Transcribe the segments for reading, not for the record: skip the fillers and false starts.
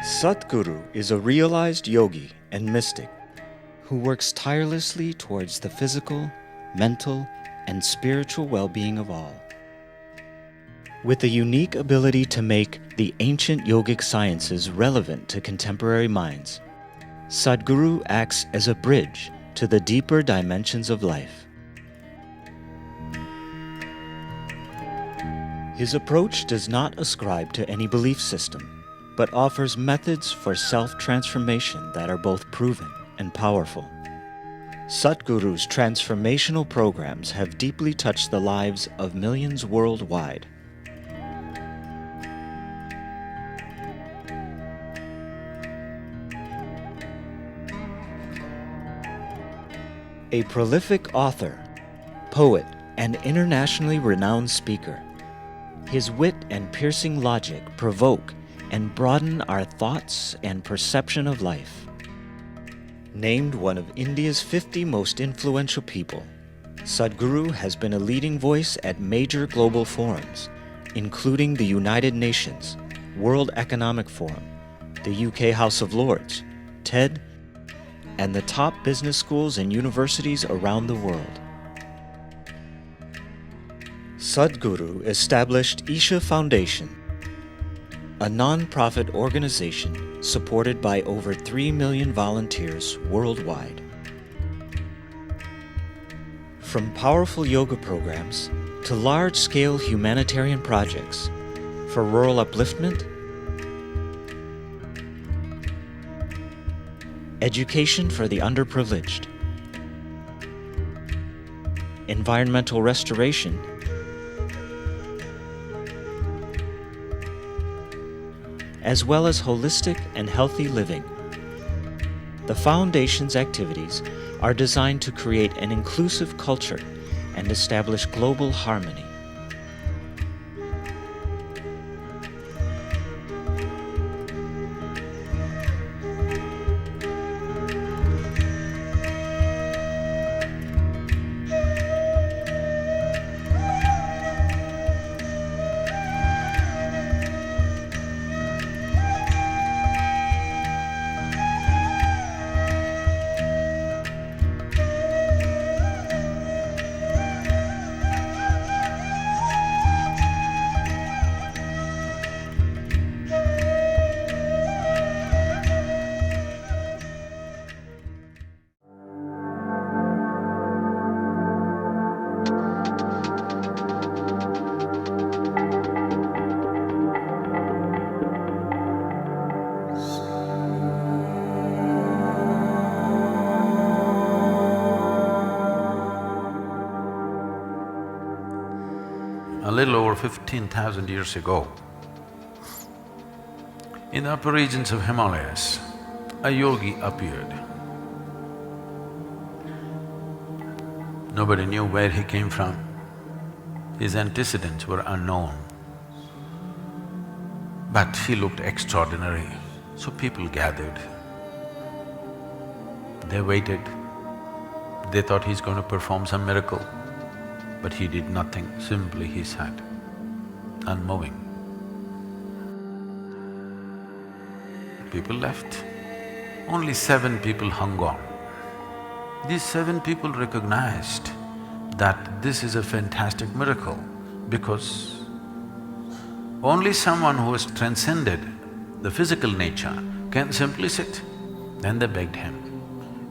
Satguru is a realized yogi and mystic who works tirelessly towards the physical, mental, and spiritual well-being of all. With a unique ability to make the ancient yogic sciences relevant to contemporary minds, Sadhguru acts as a bridge to the deeper dimensions of life. His approach does not ascribe to any belief system, but offers methods for self-transformation that are both proven and powerful. Satguru's transformational programs have deeply touched the lives of millions worldwide. A prolific author, poet, and internationally renowned speaker, his wit and piercing logic provoke and broaden our thoughts and perception of life. Named one of India's 50 most influential people, Sadhguru has been a leading voice at major global forums, including the United Nations, World Economic Forum, the UK House of Lords, TED, and the top business schools and universities around the world. Sadhguru established Isha Foundation, a non-profit organization supported by over 3 million volunteers worldwide. From powerful yoga programs to large-scale humanitarian projects for rural upliftment, education for the underprivileged, environmental restoration, as well as holistic and healthy living. The Foundation's activities are designed to create an inclusive culture and establish global harmony. A little over 15,000 years ago, in the upper regions of Himalayas, a yogi appeared. Nobody knew where he came from. His antecedents were unknown. But he looked extraordinary, so people gathered. They waited. They thought he's going to perform some miracle. But he did nothing, simply he sat, unmoving. People left. Only 7 people hung on. These 7 people recognized that this is a fantastic miracle because only someone who has transcended the physical nature can simply sit. Then they begged him,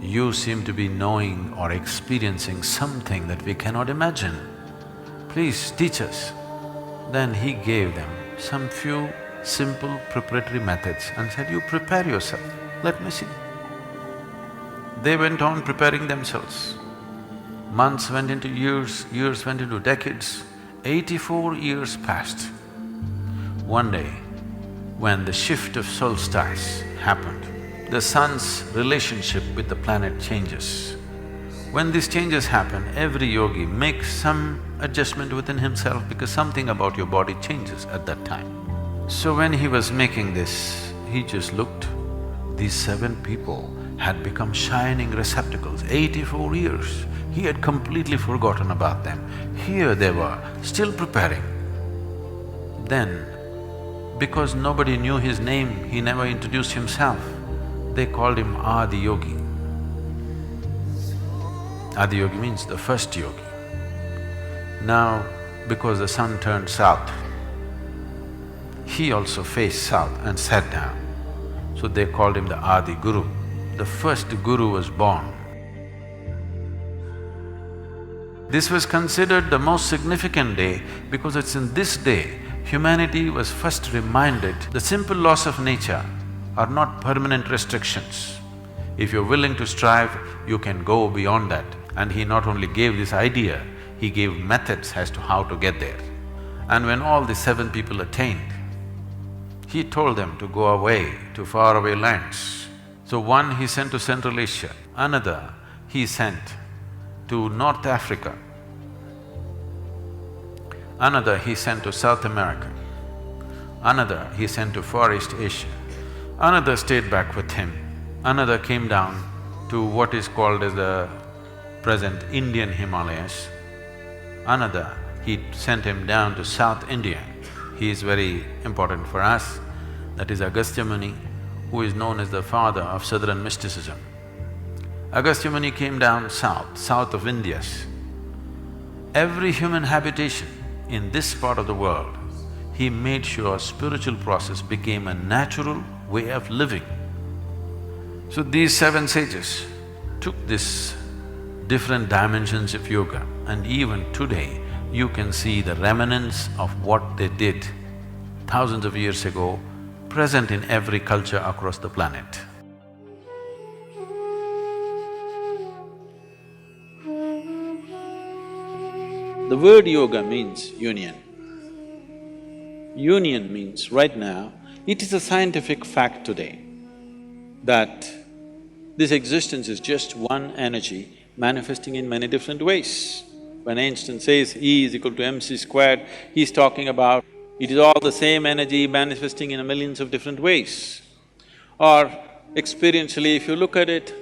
"You seem to be knowing or experiencing something that we cannot imagine. Please teach us." Then he gave them some few simple preparatory methods and said, "You prepare yourself, let me see." They went on preparing themselves. Months went into years, years went into decades. 84 years passed. One day, when the shift of solstice happened, the sun's relationship with the planet changes. When these changes happen, every yogi makes some adjustment within himself because something about your body changes at that time. So when he was making this, he just looked. These 7 people had become shining receptacles. 84 years, he had completely forgotten about them. Here they were, still preparing. Then Because nobody knew his name, he never introduced himself. They called him Adi Yogi. Adi Yogi means the first yogi. Now, because the sun turned south, he also faced south and sat down. So they called him the Adi Guru. The first guru was born. This was considered the most significant day because it's in this day humanity was first reminded the simple laws of nature are not permanent restrictions. If you're willing to strive, you can go beyond that. And he not only gave this idea, he gave methods as to how to get there. And when all the 7 people attained, he told them to go away to faraway lands. So one he sent to Central Asia, another he sent to North Africa, another he sent to South America, another he sent to Far East Asia, another stayed back with him, another came down to what is called as the present Indian Himalayas, another he sent him down to South India. He is very important for us, that is Agastya Muni, who is known as the father of southern mysticism. Agastya Muni came down south of Indus. Every human habitation in this part of the world, he made sure spiritual process became a natural way of living. So these 7 sages took this different dimensions of yoga, and even today you can see the remnants of what they did thousands of years ago present in every culture across the planet. The word yoga means union. Union means right now, it is a scientific fact today that this existence is just one energy manifesting in many different ways. When Einstein says E is equal to mc squared, he's talking about it is all the same energy manifesting in millions of different ways. Or experientially, if you look at it,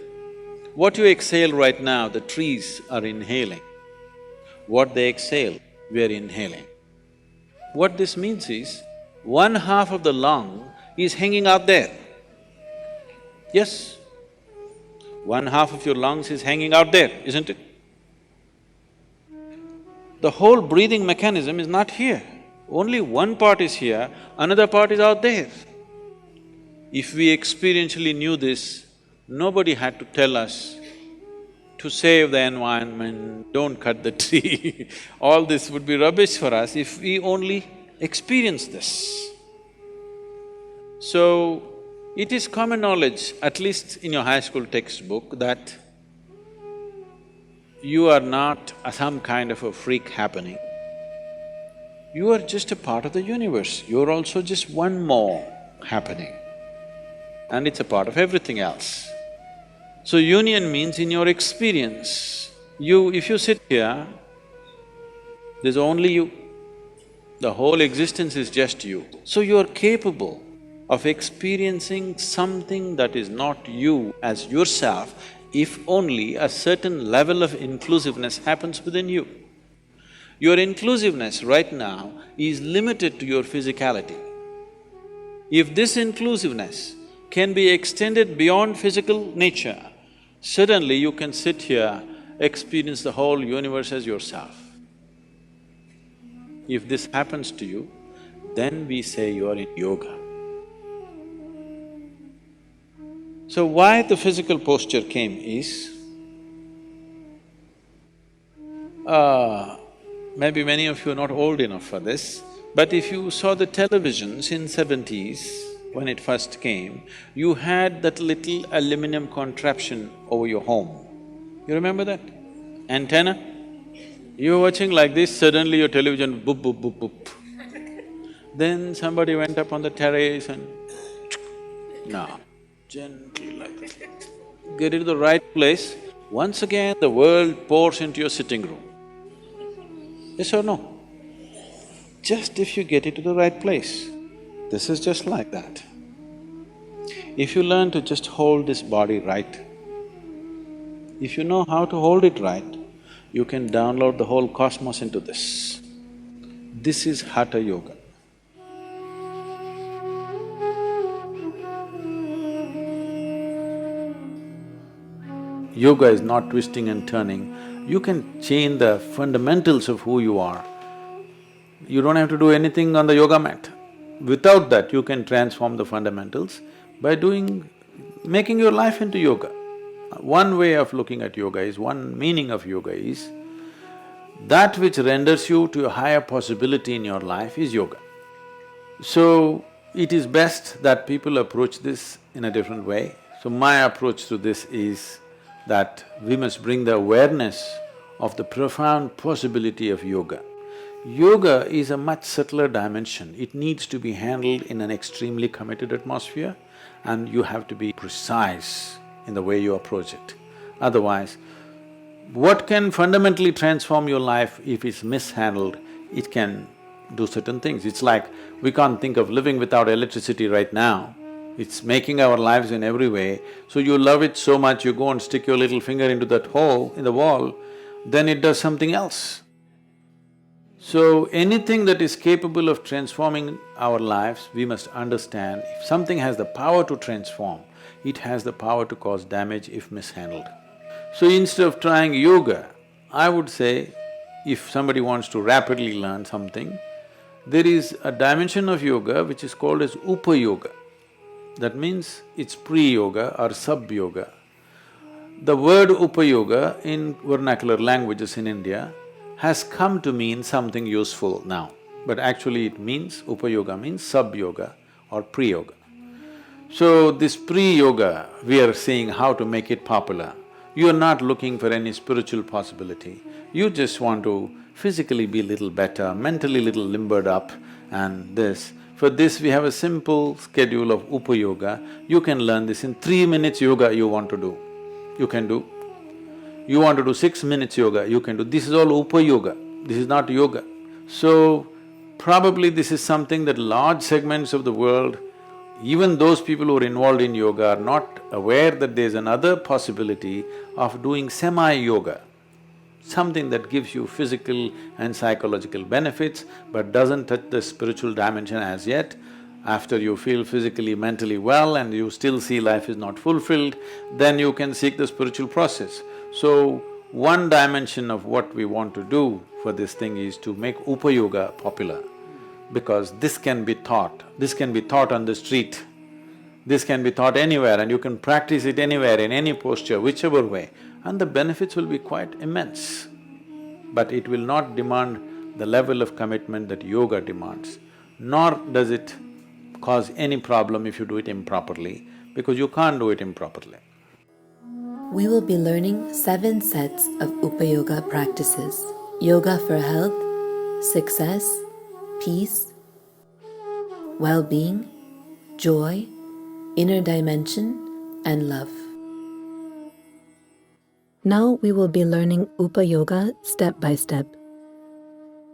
what you exhale right now, the trees are inhaling. What they exhale, we are inhaling. What this means is, 1/2 of the lung is hanging out there. Yes, 1/2 of your lungs is hanging out there, isn't it? The whole breathing mechanism is not here. Only one part is here, another part is out there. If we experientially knew this, nobody had to tell us to save the environment, don't cut the tree. All this would be rubbish for us if we only experience this. So, it is common knowledge, at least in your high school textbook, that you are not some kind of a freak happening. You are just a part of the universe, you're also just one more happening. And it's a part of everything else. So union means in your experience, if you sit here, there's only you. The whole existence is just you. So you're capable of experiencing something that is not you as yourself if only a certain level of inclusiveness happens within you. Your inclusiveness right now is limited to your physicality. If this inclusiveness can be extended beyond physical nature, suddenly you can sit here, experience the whole universe as yourself. If this happens to you, then we say you are in yoga. So why the physical posture came is, maybe many of you are not old enough for this, but if you saw the televisions in 70s, when it first came, you had that little aluminum contraption over your home. You remember that? Antenna? You were watching like this, suddenly your television boop, boop, boop, boop. Then somebody went up on the terrace and now, gently like this. Get into the right place, once again the world pours into your sitting room. Yes or no? Just if you get into the right place. This is just like that. If you learn to just hold this body right, if you know how to hold it right, you can download the whole cosmos into this. This is Hatha Yoga. Yoga is not twisting and turning. You can change the fundamentals of who you are. You don't have to do anything on the yoga mat. Without that, you can transform the fundamentals by making your life into yoga. One way of looking at yoga is, one meaning of yoga is, that which renders you to a higher possibility in your life is yoga. So, it is best that people approach this in a different way. So my approach to this is that we must bring the awareness of the profound possibility of yoga. Yoga is a much subtler dimension. It needs to be handled in an extremely committed atmosphere, and you have to be precise in the way you approach it. Otherwise, what can fundamentally transform your life if it's mishandled, it can do certain things. It's like we can't think of living without electricity right now. It's making our lives in every way. So you love it so much, you go and stick your little finger into that hole in the wall, then it does something else. So anything that is capable of transforming our lives, we must understand, if something has the power to transform, it has the power to cause damage if mishandled. So instead of trying yoga, I would say, if somebody wants to rapidly learn something, there is a dimension of yoga which is called as Upa-yoga. That means it's pre-yoga or sub-yoga. The word Upa-yoga in vernacular languages in India has come to mean something useful now, but actually it means… Upa-yoga means sub-yoga or pre-yoga. So this pre-yoga, we are seeing how to make it popular. You are not looking for any spiritual possibility, you just want to physically be a little better, mentally little limbered up and this. For this, we have a simple schedule of Upa-yoga. You can learn this in 3 minutes yoga you want to do, you can do. You want to do 6 minutes yoga, you can do. This is all Upa-yoga, this is not yoga. So, probably this is something that large segments of the world, even those people who are involved in yoga are not aware that there's another possibility of doing semi-yoga. Something that gives you physical and psychological benefits but doesn't touch the spiritual dimension as yet. After you feel physically, mentally well and you still see life is not fulfilled, then you can seek the spiritual process. So, one dimension of what we want to do for this thing is to make Upa-yoga popular, because this can be taught on the street, this can be taught anywhere and you can practice it anywhere, in any posture, whichever way, and the benefits will be quite immense. But it will not demand the level of commitment that yoga demands, nor does it cause any problem if you do it improperly, because you can't do it improperly. We will be learning 7 sets of Upa-yoga practices: yoga for health, success, peace, well-being, joy, inner dimension, and love. Now we will be learning Upa-yoga step by step.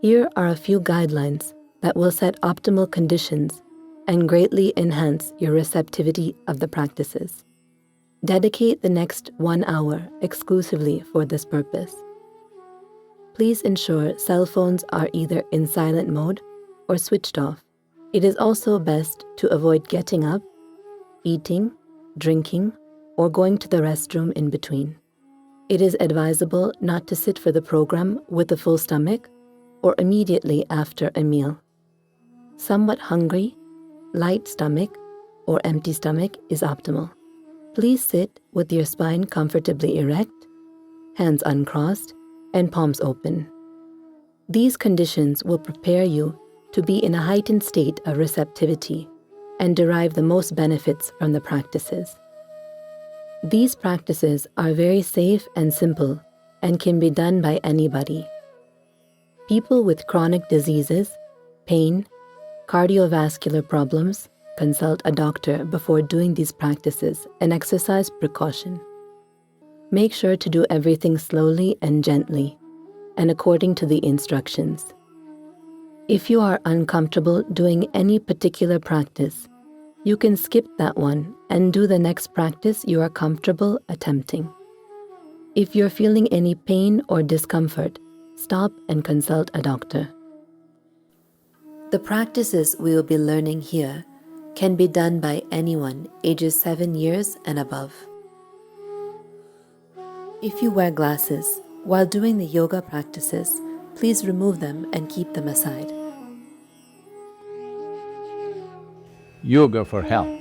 Here are a few guidelines that will set optimal conditions and greatly enhance your receptivity of the practices. Dedicate the next 1 hour exclusively for this purpose. Please ensure cell phones are either in silent mode or switched off. It is also best to avoid getting up, eating, drinking, or going to the restroom in between. It is advisable not to sit for the program with a full stomach or immediately after a meal. Somewhat hungry, light stomach, or empty stomach is optimal. Please sit with your spine comfortably erect, hands uncrossed, and palms open. These conditions will prepare you to be in a heightened state of receptivity and derive the most benefits from the practices. These practices are very safe and simple and can be done by anybody. People with chronic diseases, pain, cardiovascular problems consult a doctor before doing these practices and exercise precaution. Make sure to do everything slowly and gently and according to the instructions. If you are uncomfortable doing any particular practice, you can skip that one and do the next practice you are comfortable attempting. If you're feeling any pain or discomfort, stop and consult a doctor. The practices we will be learning here can be done by anyone ages 7 years and above. If you wear glasses while doing the yoga practices, please remove them and keep them aside. Yoga for health,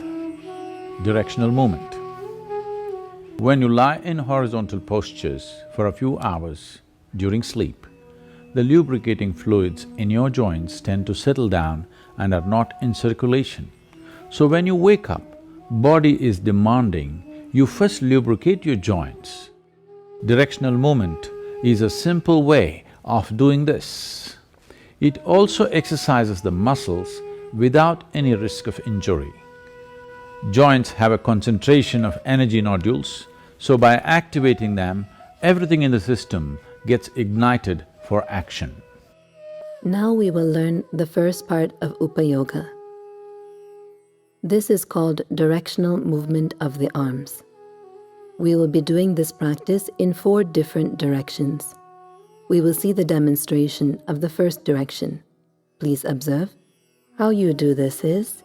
directional movement. When you lie in horizontal postures for a few hours during sleep, the lubricating fluids in your joints tend to settle down and are not in circulation. So when you wake up, body is demanding you first lubricate your joints. Directional movement is a simple way of doing this. It also exercises the muscles without any risk of injury. Joints have a concentration of energy nodules, so by activating them, everything in the system gets ignited for action. Now we will learn the first part of Upayoga. This is called directional movement of the arms. We will be doing this practice in 4 different directions. We will see the demonstration of the first direction. Please observe. How you do this is: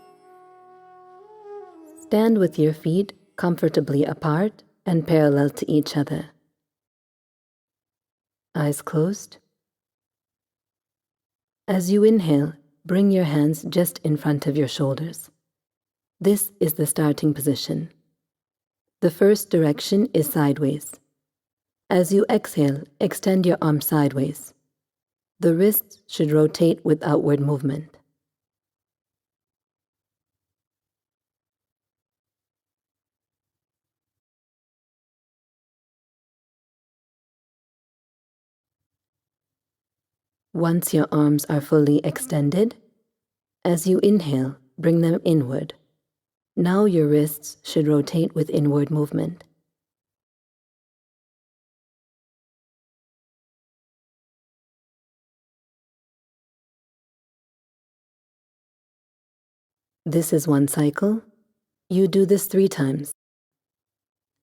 stand with your feet comfortably apart and parallel to each other. Eyes closed. As you inhale, bring your hands just in front of your shoulders. This is the starting position. The first direction is sideways. As you exhale, extend your arms sideways. The wrists should rotate with outward movement. Once your arms are fully extended, as you inhale, bring them inward. Now your wrists should rotate with inward movement. This is one cycle. You do this 3 times.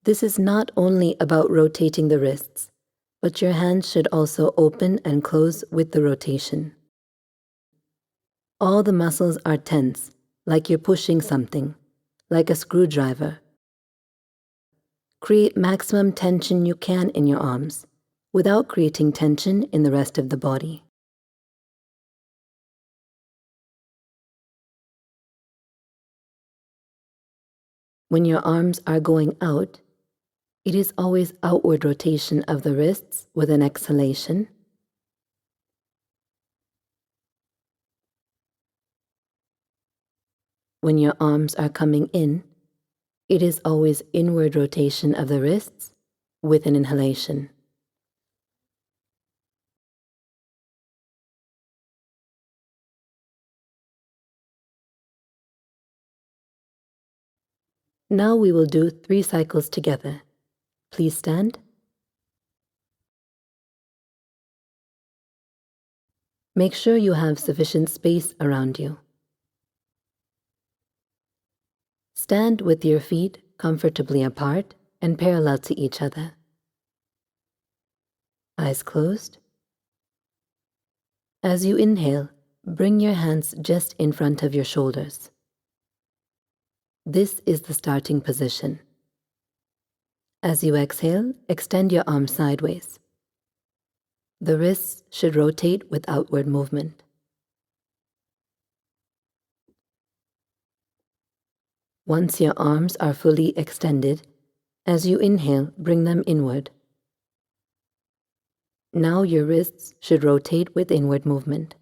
This is not only about rotating the wrists, but your hands should also open and close with the rotation. All the muscles are tense, like you're pushing something, like a screwdriver. Create maximum tension you can in your arms, without creating tension in the rest of the body. When your arms are going out, it is always outward rotation of the wrists with an exhalation. When your arms are coming in, it is always inward rotation of the wrists with an inhalation. Now we will do 3 cycles together. Please stand. Make sure you have sufficient space around you. Stand with your feet comfortably apart and parallel to each other. Eyes closed. As you inhale, bring your hands just in front of your shoulders. This is the starting position. As you exhale, extend your arms sideways. The wrists should rotate with outward movement. Once your arms are fully extended, as you inhale, bring them inward. Now your wrists should rotate with inward movement.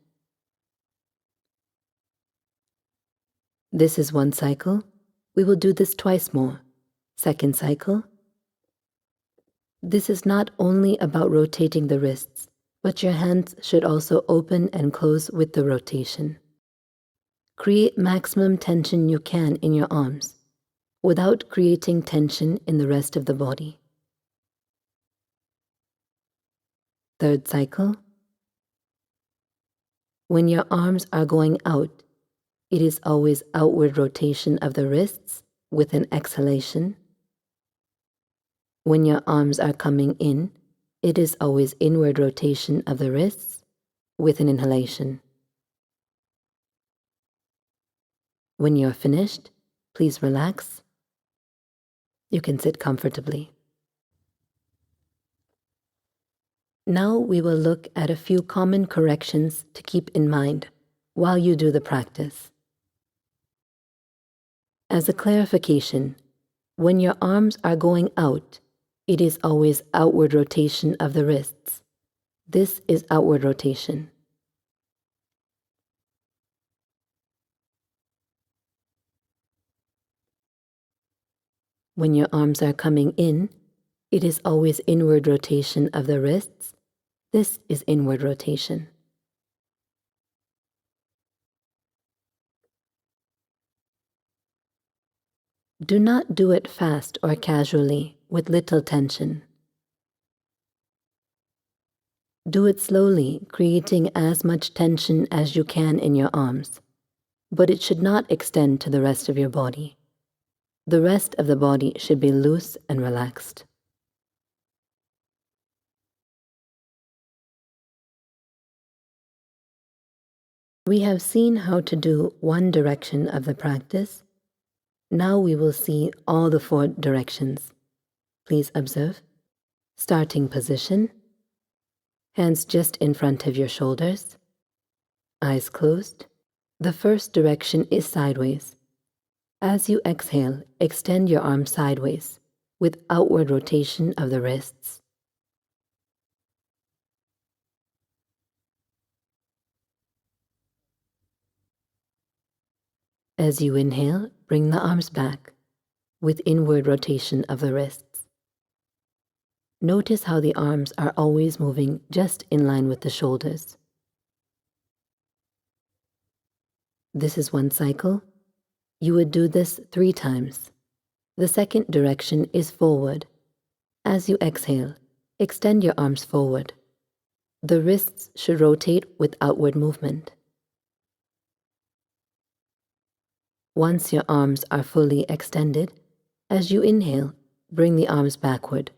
This is one cycle. We will do this twice more. Second cycle. This is not only about rotating the wrists, but your hands should also open and close with the rotation. Create maximum tension you can in your arms, without creating tension in the rest of the body. Third cycle. When your arms are going out, it is always outward rotation of the wrists with an exhalation. When your arms are coming in, it is always inward rotation of the wrists with an inhalation. When you're finished, please relax. You can sit comfortably. Now we will look at a few common corrections to keep in mind while you do the practice. As a clarification, when your arms are going out, it is always outward rotation of the wrists. This is outward rotation. When your arms are coming in, it is always inward rotation of the wrists. This is inward rotation. Do not do it fast or casually with little tension. Do it slowly, creating as much tension as you can in your arms, but it should not extend to the rest of your body. The rest of the body should be loose and relaxed. We have seen how to do one direction of the practice. Now we will see all the 4 directions. Please observe. Starting position. Hands just in front of your shoulders. Eyes closed. The first direction is sideways. As you exhale, extend your arms sideways with outward rotation of the wrists. As you inhale, bring the arms back with inward rotation of the wrists. Notice how the arms are always moving just in line with the shoulders. This is one cycle. You would do this 3 times. The second direction is forward. As you exhale, extend your arms forward. The wrists should rotate with outward movement. Once your arms are fully extended, as you inhale, bring the arms backward.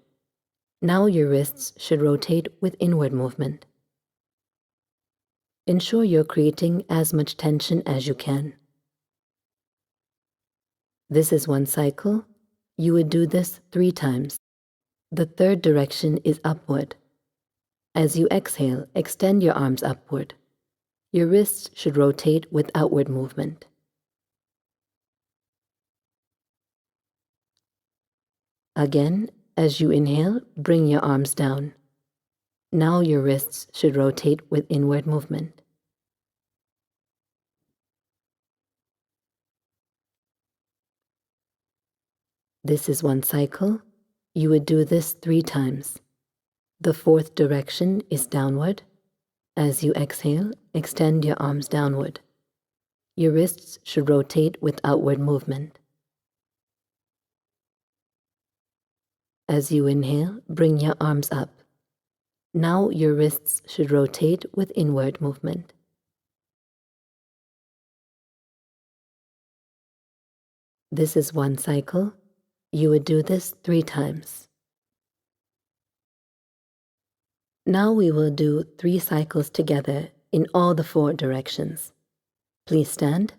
Now your wrists should rotate with inward movement. Ensure you're creating as much tension as you can. This is one cycle. You would do this 3 times. The third direction is upward. As you exhale, extend your arms upward. Your wrists should rotate with outward movement. Again, as you inhale, bring your arms down. Now your wrists should rotate with inward movement. This is one cycle. You would do this 3 times. The fourth direction is downward. As you exhale, extend your arms downward. Your wrists should rotate with outward movement. As you inhale, bring your arms up. Now your wrists should rotate with inward movement. This is one cycle. You would do this 3 times. Now we will do 3 cycles together in all the 4 directions. Please stand.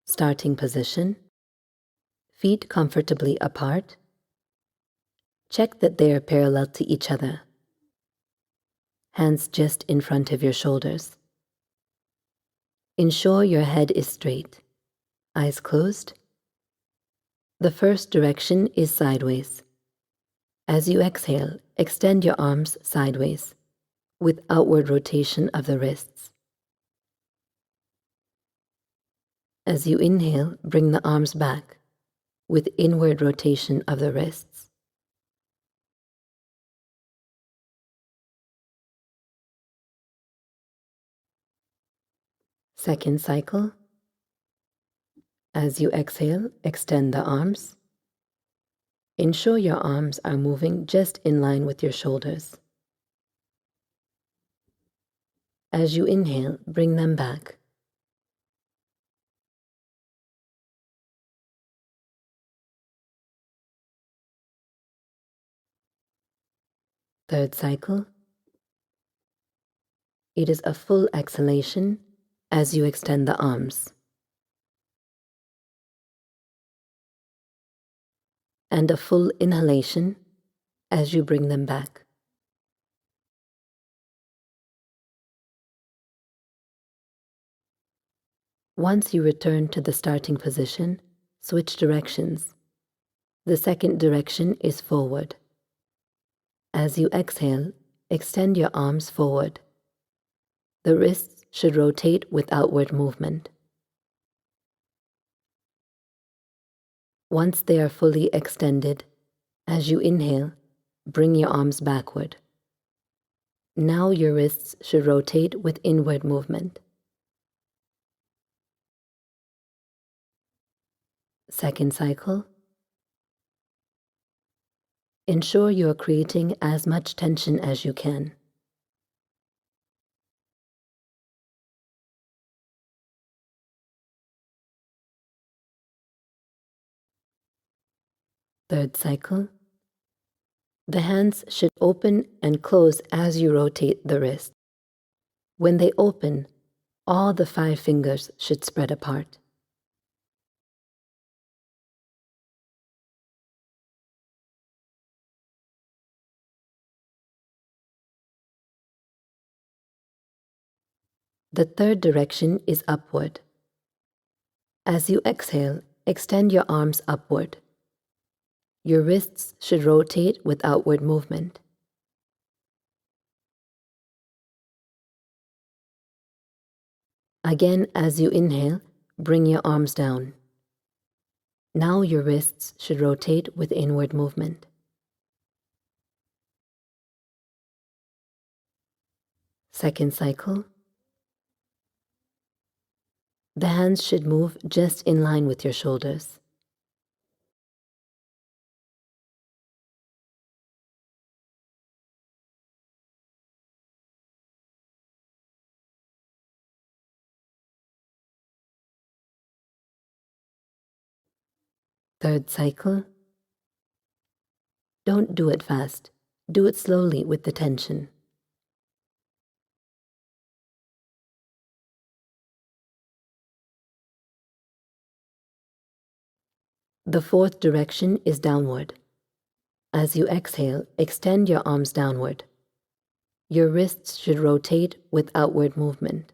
Starting position. Feet comfortably apart. Check that they are parallel to each other. Hands just in front of your shoulders. Ensure your head is straight. Eyes closed. The first direction is sideways. As you exhale, extend your arms sideways with outward rotation of the wrists. As you inhale, bring the arms back with inward rotation of the wrists. Second cycle. As you exhale, extend the arms. Ensure your arms are moving just in line with your shoulders. As you inhale, bring them back. Third cycle. It is a full exhalation as you extend the arms. And a full inhalation as you bring them back. Once you return to the starting position, switch directions. The second direction is forward. As you exhale, extend your arms forward. The wrists should rotate with outward movement. Once they are fully extended, as you inhale, bring your arms backward. Now your wrists should rotate with inward movement. Second cycle. Ensure you are creating as much tension as you can. Third cycle. The hands should open and close as you rotate the wrist. When they open, all the 5 fingers should spread apart. The third direction is upward. As you exhale, extend your arms upward. Your wrists should rotate with outward movement. Again, as you inhale, bring your arms down. Now your wrists should rotate with inward movement. Second cycle. The hands should move just in line with your shoulders. Third cycle. Don't do it fast. Do it slowly with the tension. The fourth direction is downward. As you exhale, extend your arms downward. Your wrists should rotate with outward movement.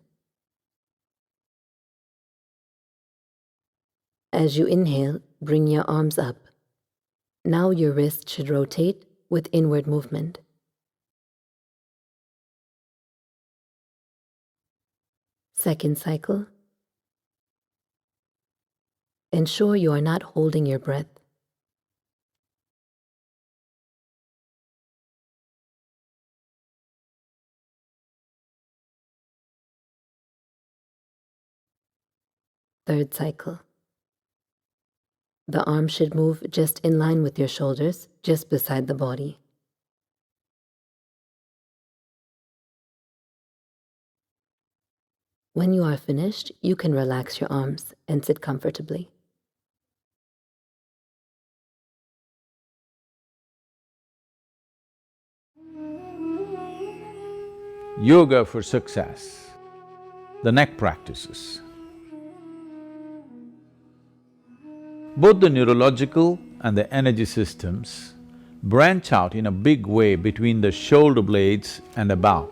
As you inhale, bring your arms up. Now your wrists should rotate with inward movement. Second cycle. Ensure you are not holding your breath. Third cycle. The arms should move just in line with your shoulders, just beside the body. When you are finished, you can relax your arms and sit comfortably. Yoga for success. The neck practices. Both the neurological and the energy systems branch out in a big way between the shoulder blades and above.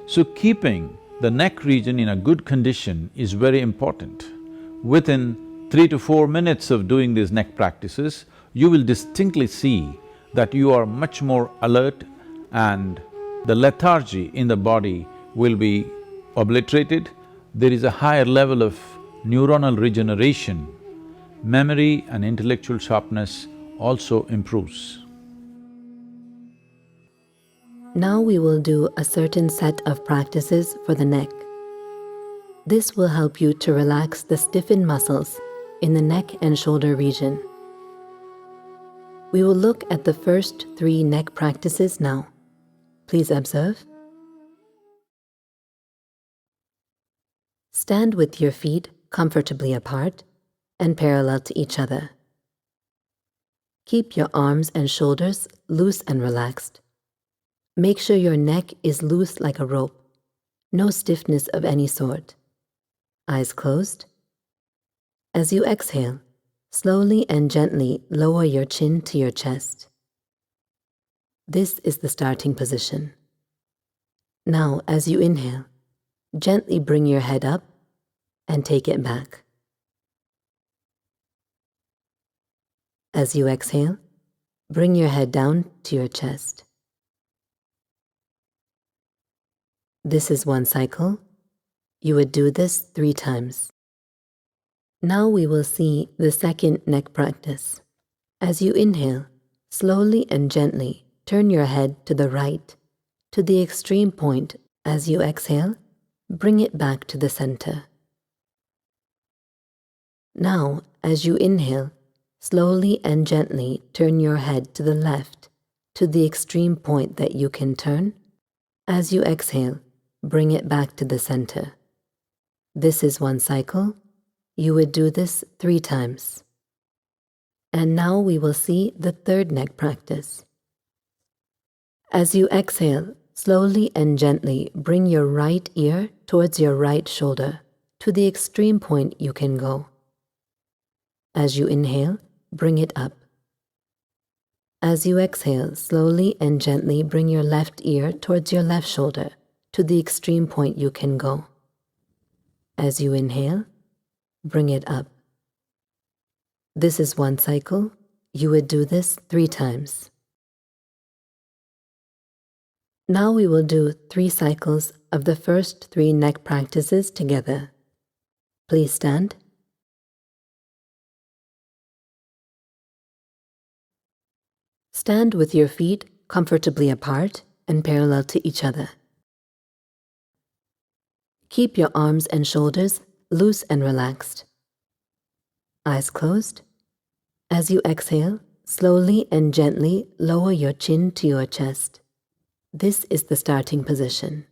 So keeping the neck region in a good condition is very important. Within 3 to 4 minutes of doing these neck practices, you will distinctly see that you are much more alert and the lethargy in the body will be obliterated. There is a higher level of neuronal regeneration. Memory and intellectual sharpness also improves. Now we will do a certain set of practices for the neck. This will help you to relax the stiffened muscles in the neck and shoulder region. We will look at the first 3 neck practices now. Please observe. Stand with your feet comfortably apart and parallel to each other. Keep your arms and shoulders loose and relaxed. Make sure your neck is loose like a rope, no stiffness of any sort. eyes closed. As you exhale, slowly and gently lower your chin to your chest. This is the starting position. Now, as you inhale, gently bring your head up and take it back. As you exhale, bring your head down to your chest. This is one cycle. You would do this 3 times. Now we will see the second neck practice. As you inhale, slowly and gently turn your head to the right, to the extreme point. As you exhale, bring it back to the center. Now, as you inhale, slowly and gently turn your head to the left, to the extreme point that you can turn. As you exhale, bring it back to the center. This is one cycle. You would do this 3 times. And now we will see the third neck practice. As you exhale, slowly and gently bring your right ear towards your right shoulder, to the extreme point you can go. As you inhale, bring it up. As you exhale, slowly and gently bring your left ear towards your left shoulder, to the extreme point you can go. As you inhale, bring it up. This is one cycle. You would do this 3 times. Now we will do 3 cycles of the first 3 neck practices together. Please stand. Stand with your feet comfortably apart and parallel to each other. Keep your arms and shoulders loose and relaxed. Eyes closed. As you exhale, slowly and gently lower your chin to your chest. This is the starting position.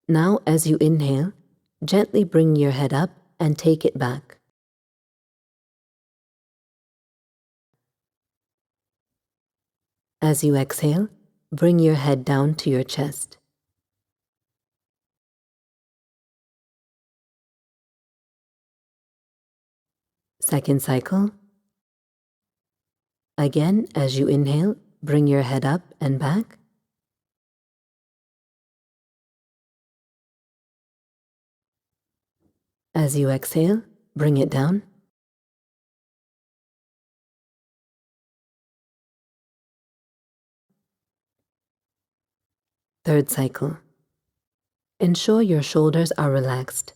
Now, as you inhale, gently bring your head up and take it back. As you exhale, bring your head down to your chest. Second cycle. Again, as you inhale, bring your head up and back. As you exhale, bring it down. Third cycle. Ensure your shoulders are relaxed.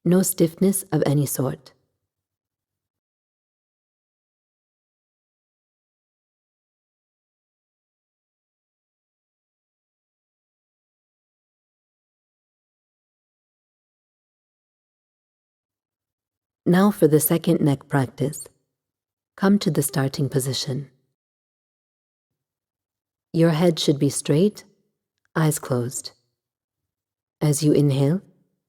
No stiffness of any sort. Now for the second neck practice. Come to the starting position. Your head should be straight, eyes closed. As you inhale,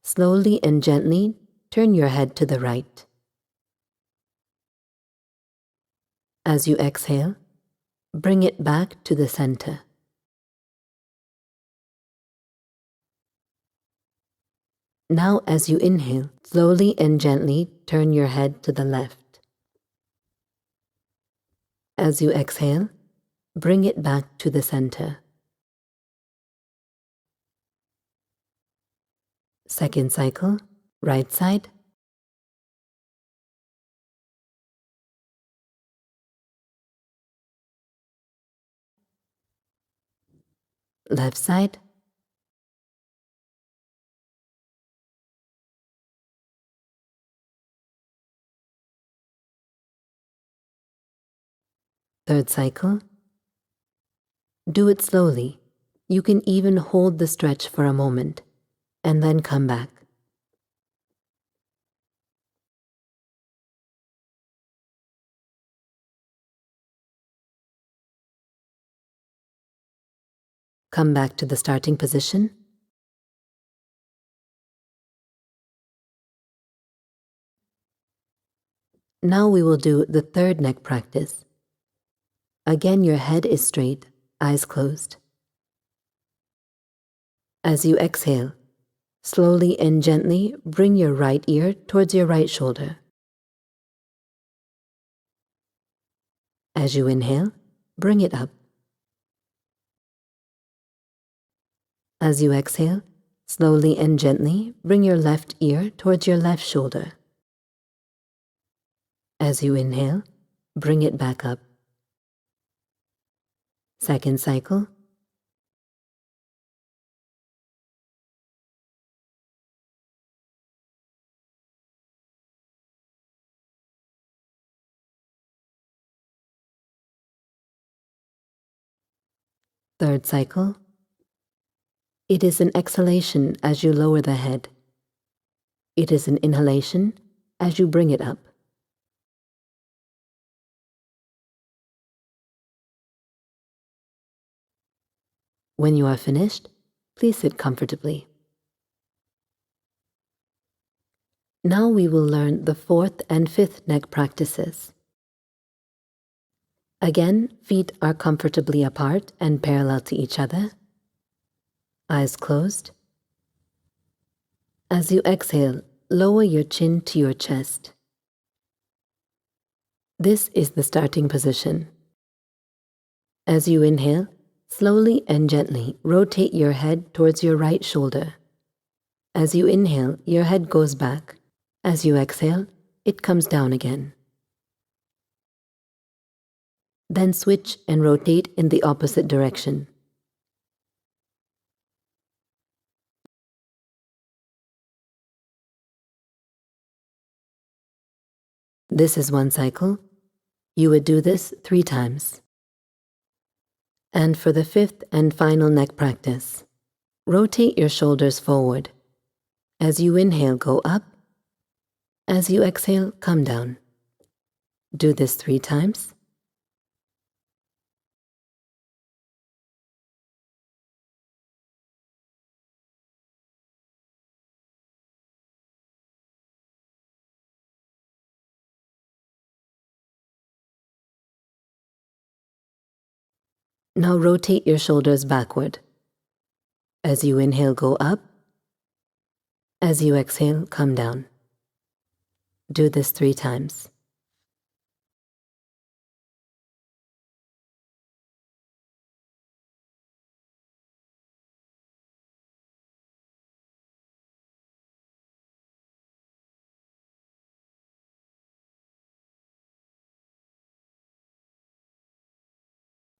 slowly and gently turn your head to the right. As you exhale, bring it back to the center. Now, as you inhale, slowly and gently turn your head to the left. As you exhale, bring it back to the center. Second cycle, right side. Left side. Third cycle. Do it slowly. You can even hold the stretch for a moment and then come back. Come back to the starting position. Now we will do the third neck practice. Again, your head is straight, eyes closed. As you exhale, Slowly and gently bring your right ear towards your right shoulder. As you inhale, bring it up. As you exhale, slowly and gently bring your left ear towards your left shoulder. As you inhale, bring it back up. Second cycle. Third cycle. It is an exhalation as you lower the head. It is an inhalation as you bring it up. When you are finished, please sit comfortably. Now we will learn the fourth and fifth neck practices. Again, feet are comfortably apart and parallel to each other. Eyes closed. As you exhale, lower your chin to your chest. This is the starting position. As you inhale, slowly and gently rotate your head towards your right shoulder. As you inhale, your head goes back. As you exhale, it comes down again. Then switch and rotate in the opposite direction. This is one cycle. You would do this 3 times. And for the fifth and final neck practice, rotate your shoulders forward. As you inhale, go up. As you exhale, come down. Do this 3 times. Now rotate your shoulders backward. As you inhale, go up. As you exhale, come down. Do this 3 times.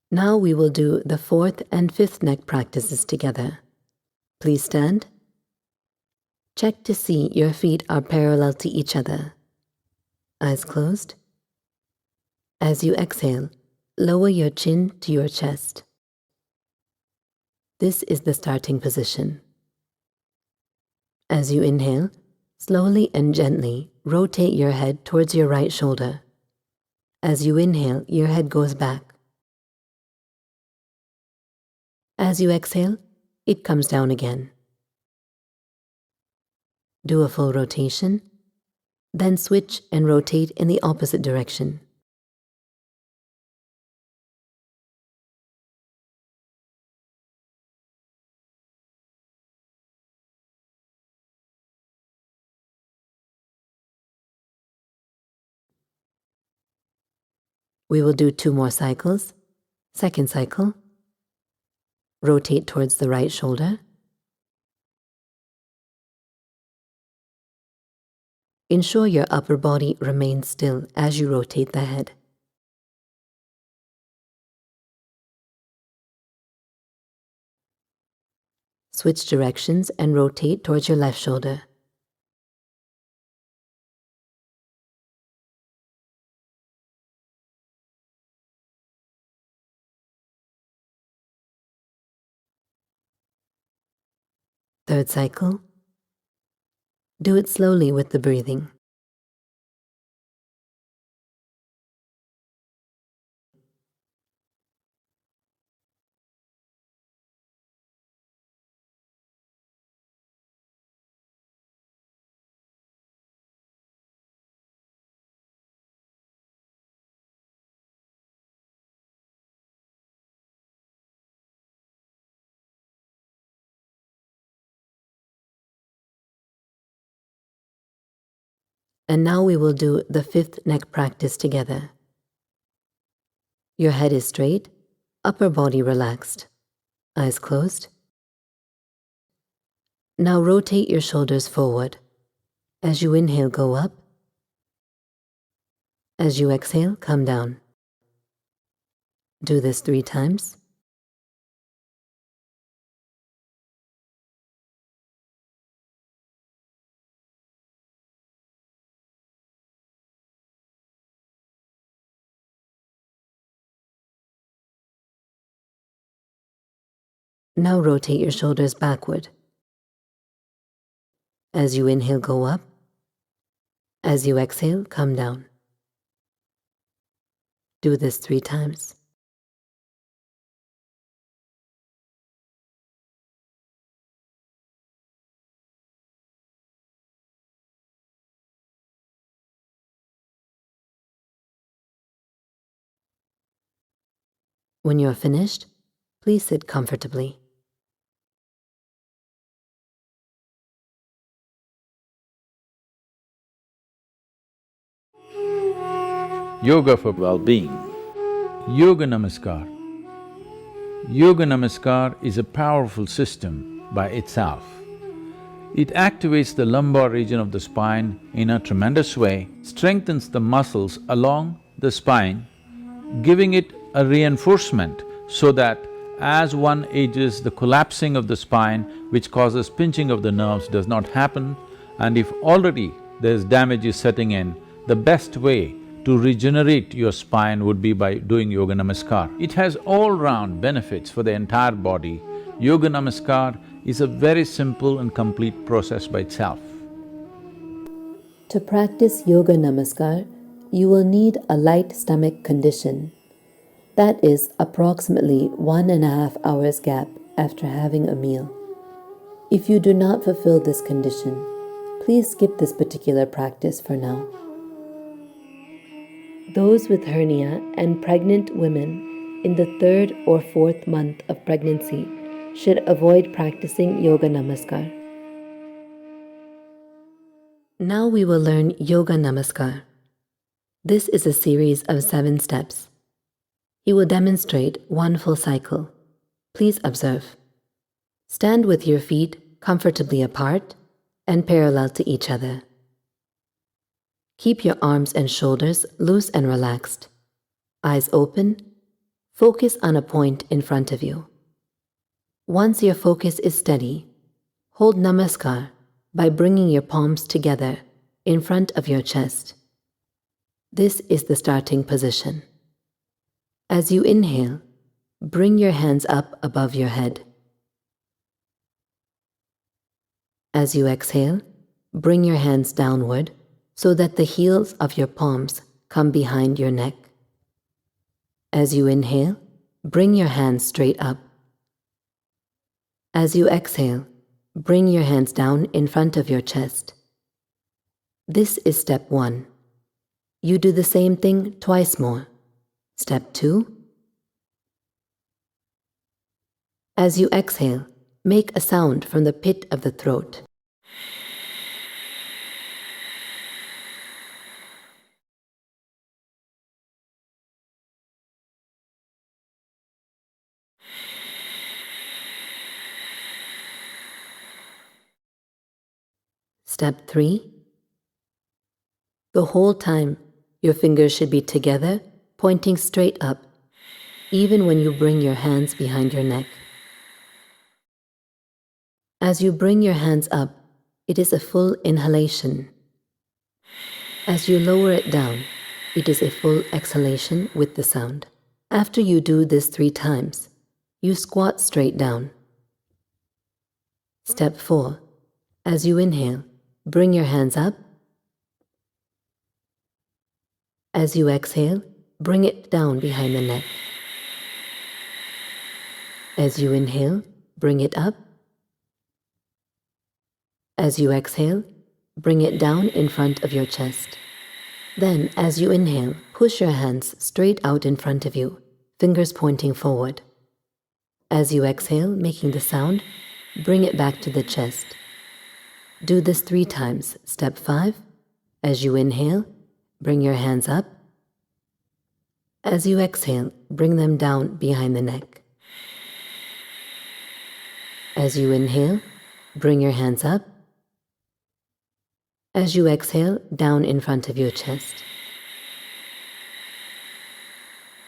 Now we will do the fourth and fifth neck practices together. Please stand. Check to see your feet are parallel to each other. Eyes closed. As you exhale, lower your chin to your chest. This is the starting position. As you inhale, slowly and gently rotate your head towards your right shoulder. As you inhale, your head goes back. As you exhale, it comes down again. Do a full rotation, then switch and rotate in the opposite direction. We will do 2 more cycles. Second cycle. Rotate towards the right shoulder. Ensure your upper body remains still as you rotate the head. Switch directions and rotate towards your left shoulder. Third cycle. Do it slowly with the breathing. And now we will do the 5th neck practice together. Your head is straight, upper body relaxed, eyes closed. Now rotate your shoulders forward. As you inhale, go up. As you exhale, come down. Do this 3 times. Now rotate your shoulders backward. As you inhale, go up. As you exhale, come down. Do this 3 times. When you are finished, please sit comfortably. Yoga for well-being. Yoga Namaskar. Yoga Namaskar is a powerful system by itself. It activates the lumbar region of the spine in a tremendous way, strengthens the muscles along the spine, giving it a reinforcement so that as one ages, the collapsing of the spine, which causes pinching of the nerves, does not happen. And if already there's damage is setting in, the best way to regenerate your spine would be by doing Yoga Namaskar. It has all-round benefits for the entire body. Yoga Namaskar is a very simple and complete process by itself. To practice Yoga Namaskar, you will need a light stomach condition. That is approximately 1.5 hours gap after having a meal. If you do not fulfill this condition, please skip this particular practice for now. Those with hernia and pregnant women in the 3rd or 4th month of pregnancy should avoid practicing Yoga Namaskar. Now we will learn Yoga Namaskar. This is a series of 7 steps. He will demonstrate 1 full cycle. Please observe. Stand with your feet comfortably apart and parallel to each other. Keep your arms and shoulders loose and relaxed. Eyes open. Focus on a point in front of you. Once your focus is steady, hold Namaskar by bringing your palms together in front of your chest. This is the starting position. As you inhale, bring your hands up above your head. As you exhale, bring your hands downward so that the heels of your palms come behind your neck. As you inhale, bring your hands straight up. As you exhale, bring your hands down in front of your chest. This is step 1. You do the same thing twice more. Step 2. As you exhale, make a sound from the pit of the throat. Step 3. The whole time, your fingers should be together, pointing straight up, even when you bring your hands behind your neck. As you bring your hands up, it is a full inhalation. As you lower it down, it is a full exhalation with the sound. After you do this 3 times, you squat straight down. Step 4. As you inhale, bring your hands up. As you exhale, bring it down behind the neck. As you inhale, bring it up. As you exhale, bring it down in front of your chest. Then, as you inhale, push your hands straight out in front of you, fingers pointing forward. As you exhale, making the sound, bring it back to the chest. Do this 3 times. Step 5. As you inhale, bring your hands up. As you exhale, bring them down behind the neck. As you inhale, bring your hands up. As you exhale, down in front of your chest.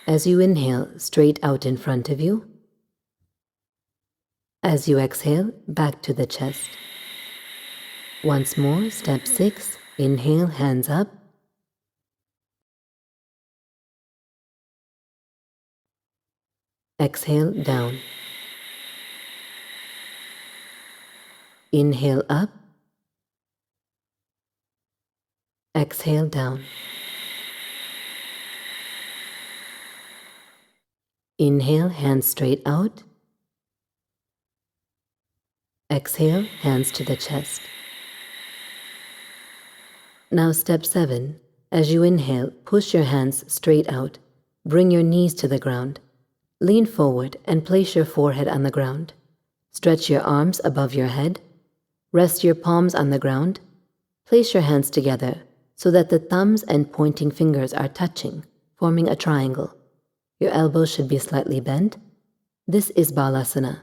As you inhale, straight out in front of you. As you exhale, back to the chest. Once more, step 6, inhale, hands up. Exhale, down. Inhale, up. Exhale, down. Inhale, hands straight out. Exhale, hands to the chest. Now step 7. As you inhale, push your hands straight out. Bring your knees to the ground. Lean forward and place your forehead on the ground. Stretch your arms above your head. Rest your palms on the ground. Place your hands together so that the thumbs and pointing fingers are touching, forming a triangle. Your elbows should be slightly bent. This is Balasana.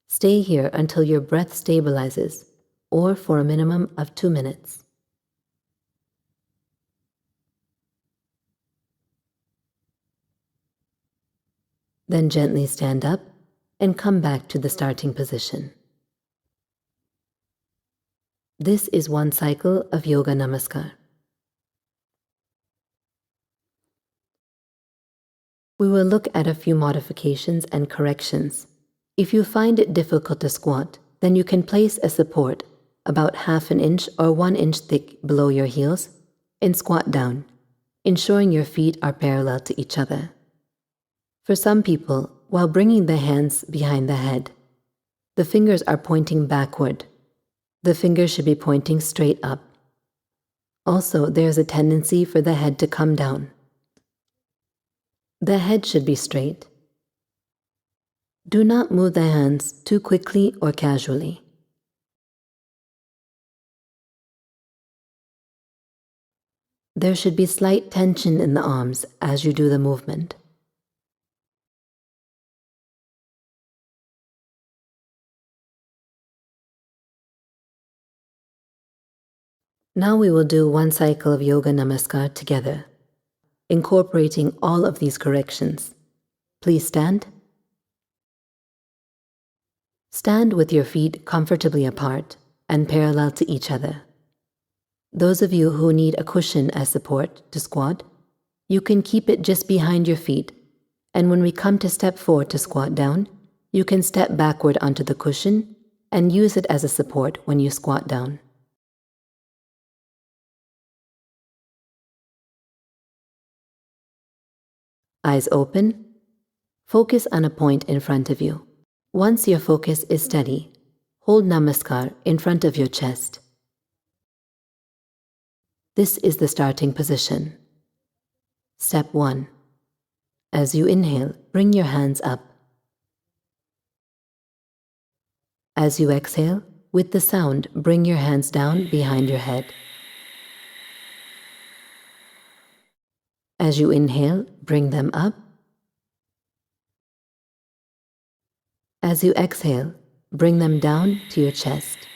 Stay here until your breath stabilizes, or for a minimum of 2 minutes. Then gently stand up and come back to the starting position. This is one cycle of Yoga Namaskar. We will look at a few modifications and corrections. If you find it difficult to squat, then you can place a support about 1/2 inch or 1 inch thick below your heels and squat down, ensuring your feet are parallel to each other. For some people, while bringing the hands behind the head, the fingers are pointing backward. The fingers should be pointing straight up. Also, there is a tendency for the head to come down. The head should be straight. Do not move the hands too quickly or casually. There should be slight tension in the arms as you do the movement. Now we will do one cycle of Yoga Namaskar together, incorporating all of these corrections. Please stand. Stand with your feet comfortably apart and parallel to each other. Those of you who need a cushion as support to squat, you can keep it just behind your feet, and when we come to step 4 to squat down, you can step backward onto the cushion and use it as a support when you squat down. Eyes open. Focus on a point in front of you. Once your focus is steady, hold Namaskar in front of your chest. This is the starting position. Step 1. As you inhale, bring your hands up. As you exhale, with the sound, bring your hands down behind your head. As you inhale, bring them up. As you exhale, bring them down to your chest.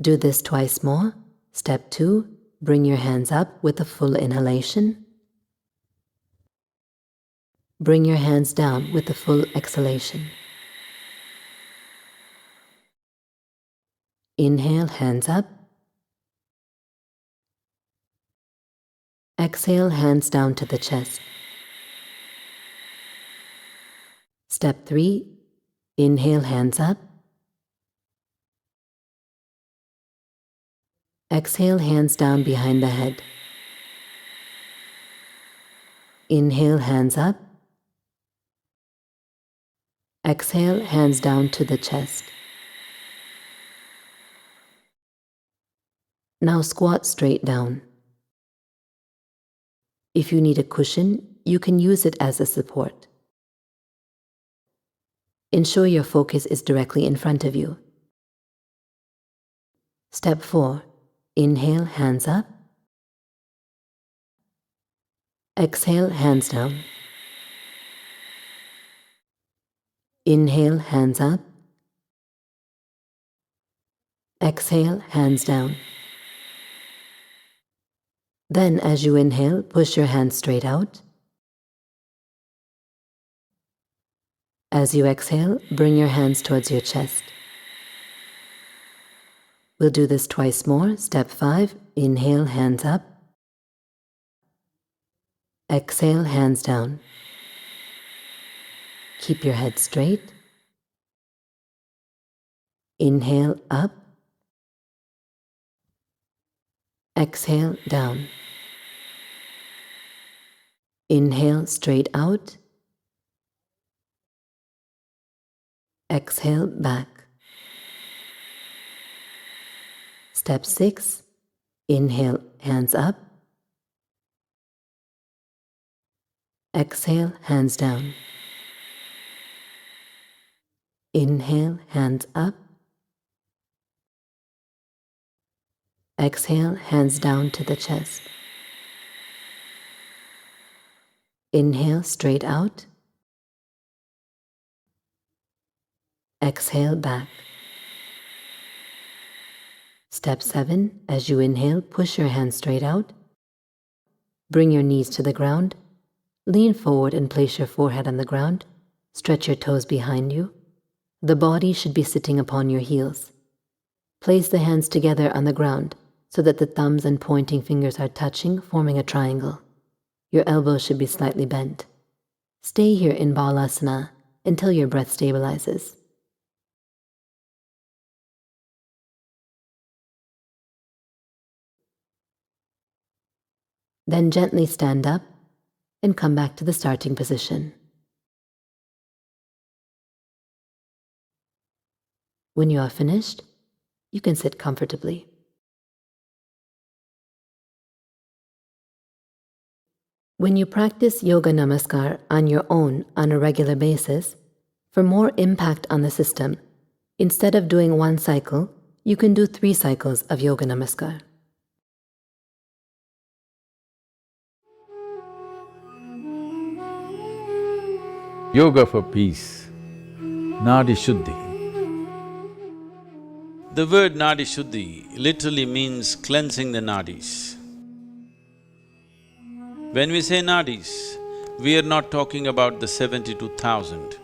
Do this twice more. Step 2, bring your hands up with a full inhalation. Bring your hands down with a full exhalation. Inhale, hands up. Exhale, hands down to the chest. Step 3, inhale, hands up. Exhale, hands down behind the head. Inhale, hands up. Exhale, hands down to the chest. Now squat straight down. If you need a cushion, you can use it as a support. Ensure your focus is directly in front of you. Step 4. Inhale, hands up. Exhale, hands down. Inhale, hands up. Exhale, hands down. Then, as you inhale, push your hands straight out. As you exhale, bring your hands towards your chest. We'll do this twice more. Step 5. Inhale, hands up. Exhale, hands down. Keep your head straight. Inhale, up. Exhale, down. Inhale, straight out. Exhale, back. Step 6. Inhale, hands up. Exhale, hands down. Inhale, hands up. Exhale, hands down to the chest. Inhale, straight out. Exhale, back. Step 7. As you inhale, push your hands straight out. Bring your knees to the ground. Lean forward and place your forehead on the ground. Stretch your toes behind you. The body should be sitting upon your heels. Place the hands together on the ground so that the thumbs and pointing fingers are touching, forming a triangle. Your elbows should be slightly bent. Stay here in Balasana until your breath stabilizes. Then gently stand up and come back to the starting position. When you are finished, you can sit comfortably. When you practice Yoga Namaskar on your own on a regular basis, for more impact on the system, instead of doing 1 cycle, you can do 3 cycles of Yoga Namaskar. Yoga for peace, Nadi Shuddhi. The word Nadi Shuddhi literally means cleansing the nadis. When we say nadis, we are not talking about the 72,000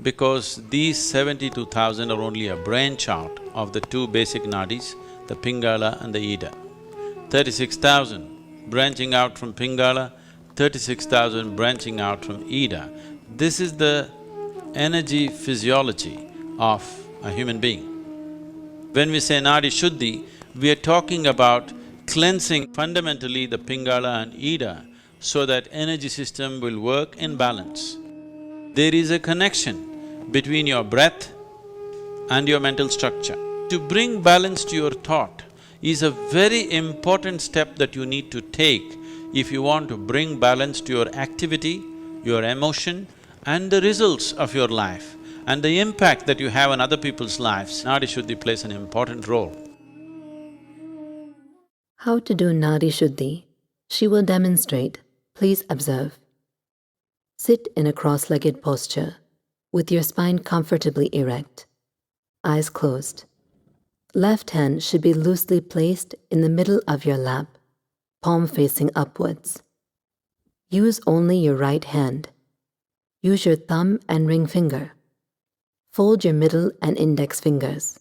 because these 72,000 are only a branch out of the 2 basic nadis, the Pingala and the Ida. 36,000 branching out from Pingala, 36,000 branching out from Ida. This is the energy physiology of a human being. When we say Nadi Shuddhi, we are talking about cleansing fundamentally the Pingala and Ida so that energy system will work in balance. There is a connection between your breath and your mental structure. To bring balance to your thought is a very important step that you need to take if you want to bring balance to your activity, your emotion and the results of your life and the impact that you have on other people's lives. Nadi Shuddhi plays an important role. How to do Nadi Shuddhi? She will demonstrate. Please observe. Sit in a cross-legged posture with your spine comfortably erect, eyes closed. Left hand should be loosely placed in the middle of your lap, palm facing upwards. Use only your right hand. Use your thumb and ring finger. Fold your middle and index fingers.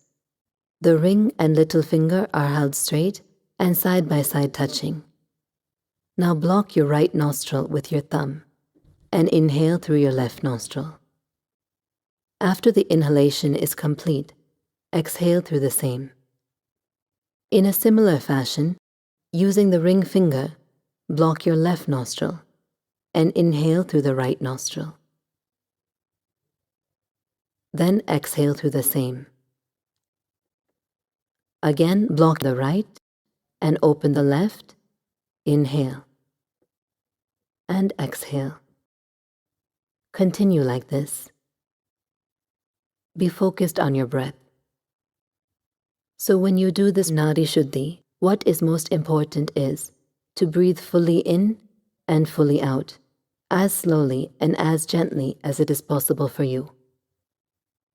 The ring and little finger are held straight and side by side touching. Now block your right nostril with your thumb and inhale through your left nostril. After the inhalation is complete, exhale through the same. In a similar fashion, using the ring finger, block your left nostril and inhale through the right nostril. Then exhale through the same. Again, block the right and open the left, inhale and exhale. Continue like this. Be focused on your breath. So when you do this Nadi Shuddhi, what is most important is to breathe fully in and fully out, as slowly and as gently as it is possible for you.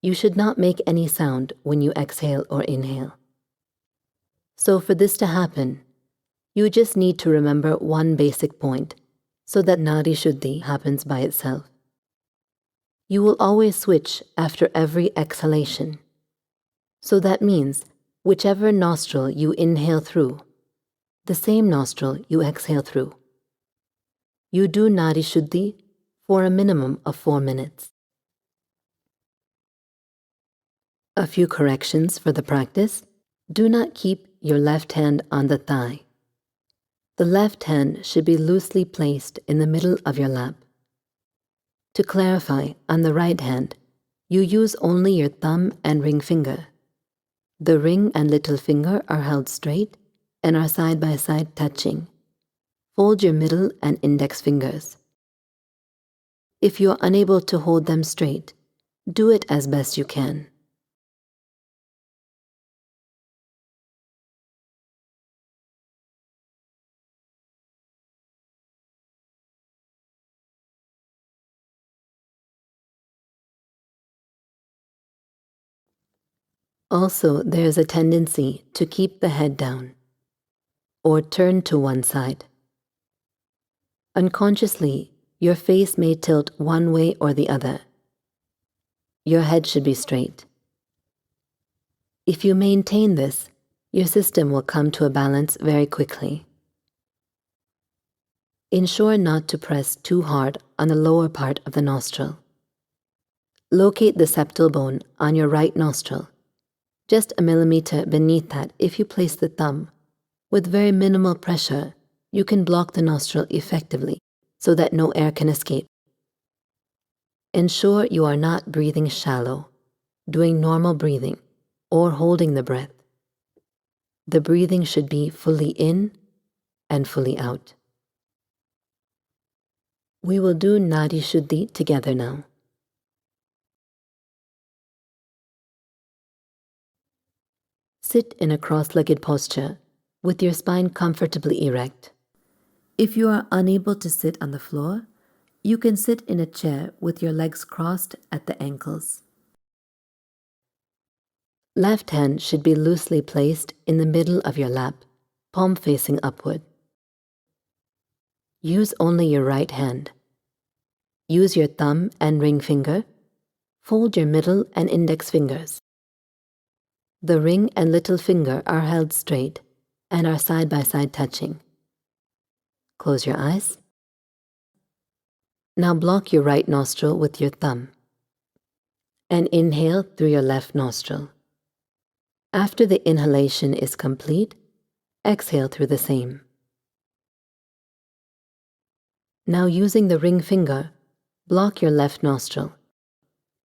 You should not make any sound when you exhale or inhale. So for this to happen, you just need to remember one basic point so that Nadi Shuddhi happens by itself. You will always switch after every exhalation. So that means whichever nostril you inhale through, the same nostril you exhale through. You do Nadi Shuddhi for a minimum of 4 minutes. A few corrections for the practice. Do not keep your left hand on the thigh. The left hand should be loosely placed in the middle of your lap. To clarify, on the right hand, you use only your thumb and ring finger. The ring and little finger are held straight and are side by side touching. Fold your middle and index fingers. If you are unable to hold them straight, do it as best you can. Also, there is a tendency to keep the head down or turn to one side. Unconsciously, your face may tilt one way or the other. Your head should be straight. If you maintain this, your system will come to a balance very quickly. Ensure not to press too hard on the lower part of the nostril. Locate the septal bone on your right nostril, just a millimeter beneath that. If you place the thumb, with very minimal pressure, you can block the nostril effectively so that no air can escape. Ensure you are not breathing shallow, doing normal breathing, or holding the breath. The breathing should be fully in and fully out. We will do Nadi Shuddhi together now. Sit in a cross-legged posture with your spine comfortably erect. If you are unable to sit on the floor, you can sit in a chair with your legs crossed at the ankles. Left hand should be loosely placed in the middle of your lap, palm facing upward. Use only your right hand. Use your thumb and ring finger. Fold your middle and index fingers. The ring and little finger are held straight and are side by side touching. Close your eyes. Now block your right nostril with your thumb and inhale through your left nostril. After the inhalation is complete, exhale through the same. Now using the ring finger, block your left nostril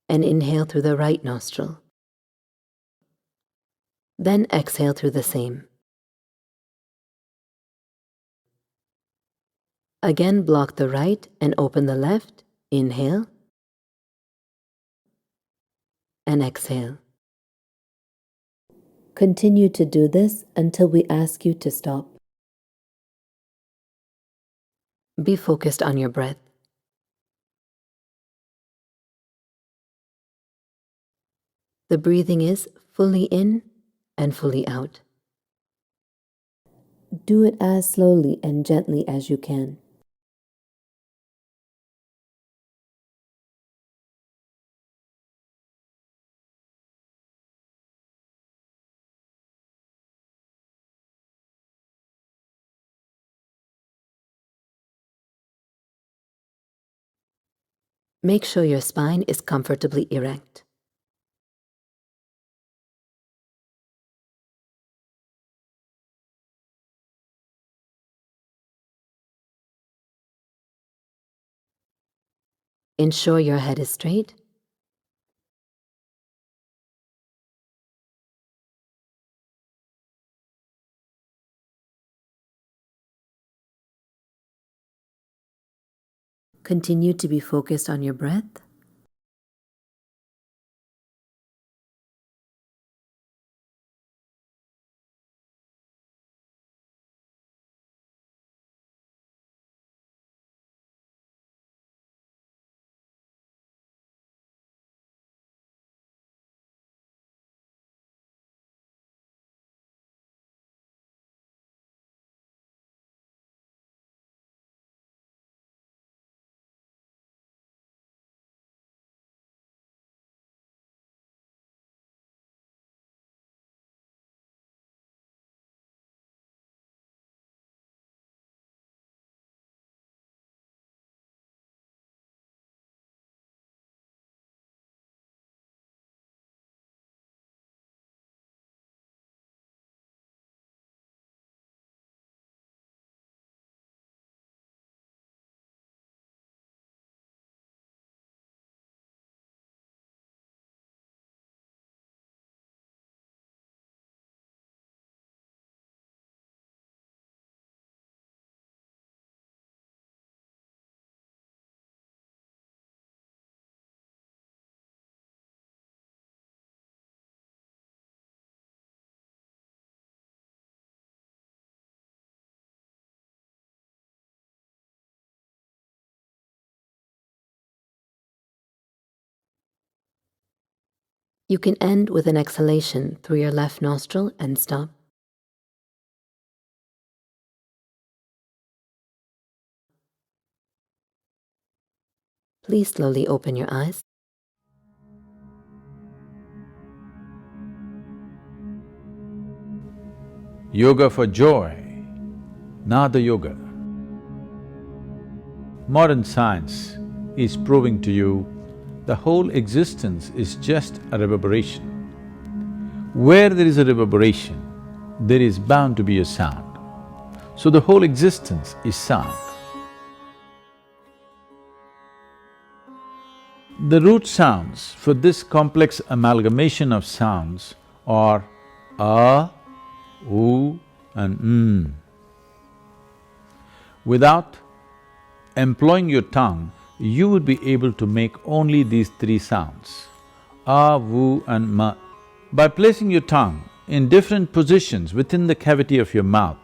and inhale through the right nostril. Then exhale through the same. Again, block the right and open the left. Inhale and exhale. Continue to do this until we ask you to stop. Be focused on your breath. The breathing is fully in and fully out. Do it as slowly and gently as you can. Make sure your spine is comfortably erect. Ensure your head is straight. Continue to be focused on your breath. You can end with an exhalation through your left nostril and stop. Please slowly open your eyes. Yoga for joy, Nada Yoga. Modern science is proving to you the whole existence is just a reverberation. Where there is a reverberation, there is bound to be a sound. So the whole existence is sound. The root sounds for this complex amalgamation of sounds are a, u and m. Without employing your tongue, you would be able to make only these three sounds, a, vu and ma. By placing your tongue in different positions within the cavity of your mouth,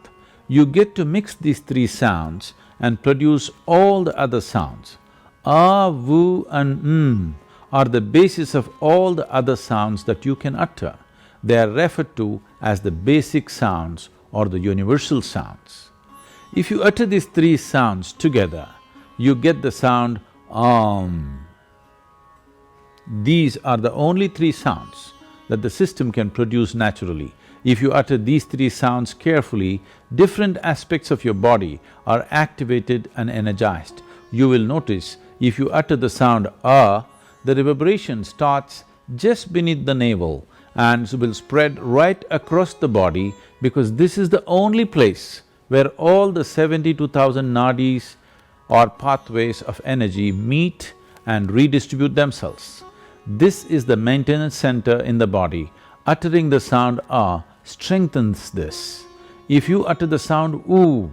you get to mix these three sounds and produce all the other sounds. A, vu and m are the basis of all the other sounds that you can utter. They are referred to as the basic sounds or the universal sounds. If you utter these three sounds together, you get the sound Om. These are the only three sounds that the system can produce naturally. If you utter these three sounds carefully, different aspects of your body are activated and energized. You will notice if you utter the sound a, the reverberation starts just beneath the navel and will spread right across the body because this is the only place where all the 72,000 nadis or pathways of energy meet and redistribute themselves. This is the maintenance center in the body. Uttering the sound a strengthens this. If you utter the sound oo,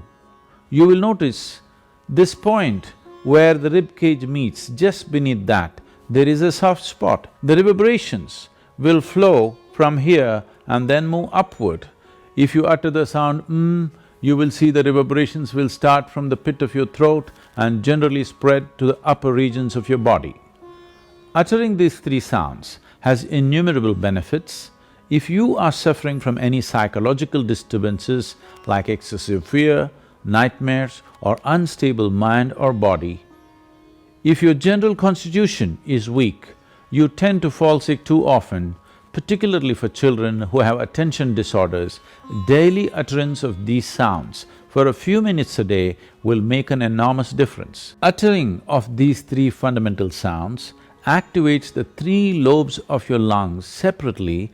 you will notice this point where the rib cage meets, just beneath that, there is a soft spot. The reverberations will flow from here and then move upward. If you utter the sound you will see the reverberations will start from the pit of your throat and generally spread to the upper regions of your body. Uttering these three sounds has innumerable benefits. If you are suffering from any psychological disturbances like excessive fear, nightmares or unstable mind or body, if your general constitution is weak, you tend to fall sick too often, particularly for children who have attention disorders, daily utterance of these sounds for a few minutes a day will make an enormous difference. Uttering of these three fundamental sounds activates the three lobes of your lungs separately,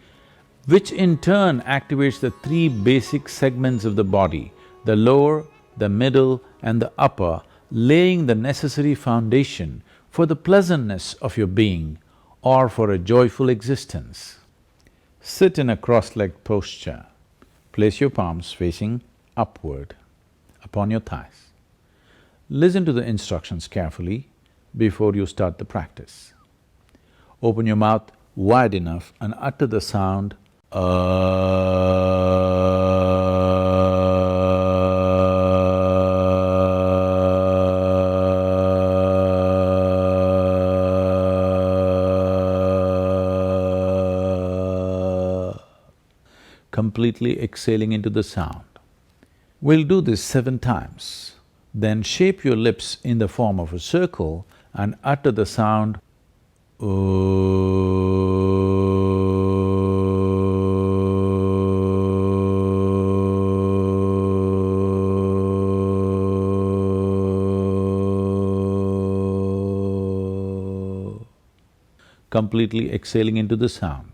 which in turn activates the three basic segments of the body, the lower, the middle and the upper, laying the necessary foundation for the pleasantness of your being or for a joyful existence. Sit in a cross-legged posture. Place your palms facing upward upon your thighs. Listen to the instructions carefully before you start the practice. Open your mouth wide enough and utter the sound completely exhaling into the sound. We'll do this 7 times. Then shape your lips in the form of a circle and utter the sound completely exhaling into the sound.